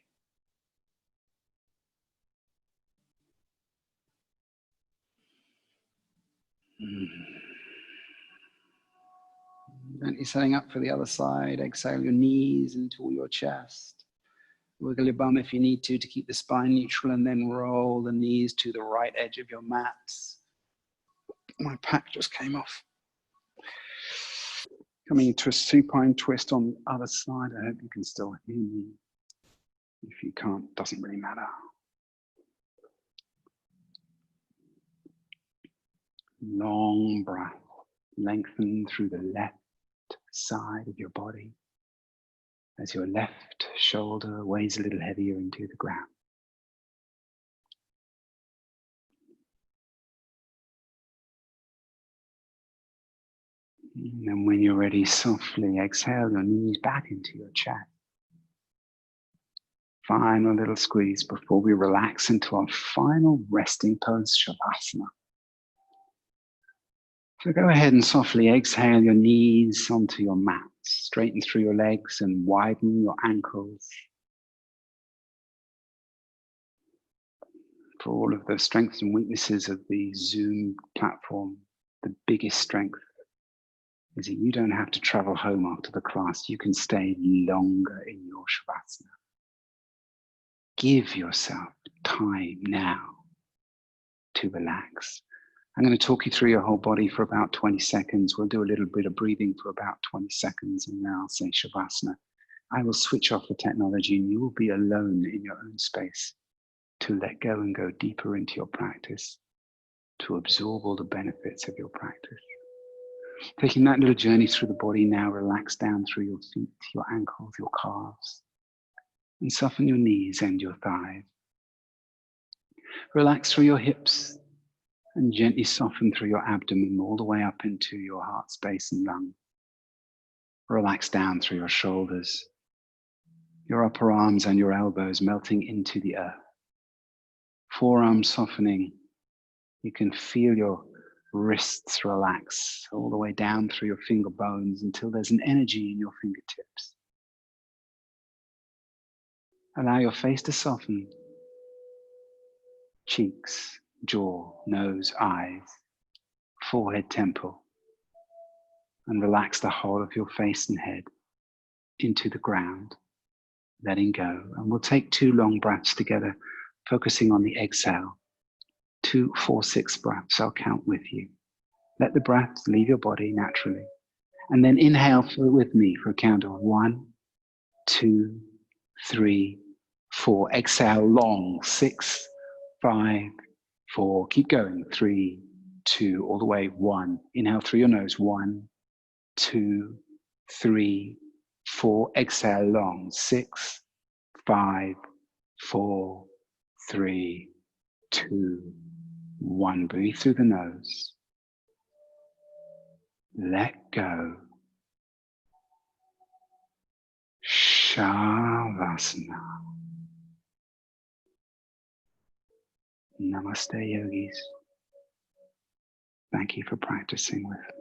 Gently setting up for the other side. Exhale your knees into your chest. Wiggle your bum if you need to keep the spine neutral, and then roll the knees to the right edge of your mat. My pack just came off. Coming into a supine twist on the other side. I hope you can still hear me. If you can't, doesn't really matter. Long breath. Lengthen through the left side of your body as your left shoulder weighs a little heavier into the ground. And then when you're ready, softly exhale your knees back into your chest. Final little squeeze before we relax into our final resting pose, Shavasana. So go ahead and softly exhale your knees onto your mat. Straighten through your legs and widen your ankles. For all of the strengths and weaknesses of the Zoom platform, the biggest strength is that you don't have to travel home after the class. You can stay longer in your Shavasana. Give yourself time now to relax. I'm going to talk you through your whole body for about 20 seconds. We'll do a little bit of breathing for about 20 seconds, and then I'll say Shavasana. I will switch off the technology and you will be alone in your own space to let go and go deeper into your practice, to absorb all the benefits of your practice. Taking that little journey through the body now, relax down through your feet, your ankles, your calves, and soften your knees and your thighs. Relax through your hips and gently soften through your abdomen all the way up into your heart space and lung. Relax down through your shoulders, your upper arms and your elbows melting into the earth. Forearms softening. You can feel your wrists relax all the way down through your finger bones until there's an energy in your fingertips. Allow your face to soften. Cheeks, jaw, nose, eyes, forehead, temple. And relax the whole of your face and head into the ground, letting go. And we'll take 2 long breaths together, focusing on the exhale. 2, 4, 6 breaths. I'll count with you. Let the breaths leave your body naturally. And then inhale with me for a count of 1, 2, 3, 4. Exhale long. 6, 5, 4. Keep going. 3, 2, all the way. 1. Inhale through your nose. 1, 2, 3, 4. Exhale long. 6, 5, 4, 3, 2, 1. Breathe through the nose. Let go. Shavasana. Namaste, yogis. Thank you for practicing with me.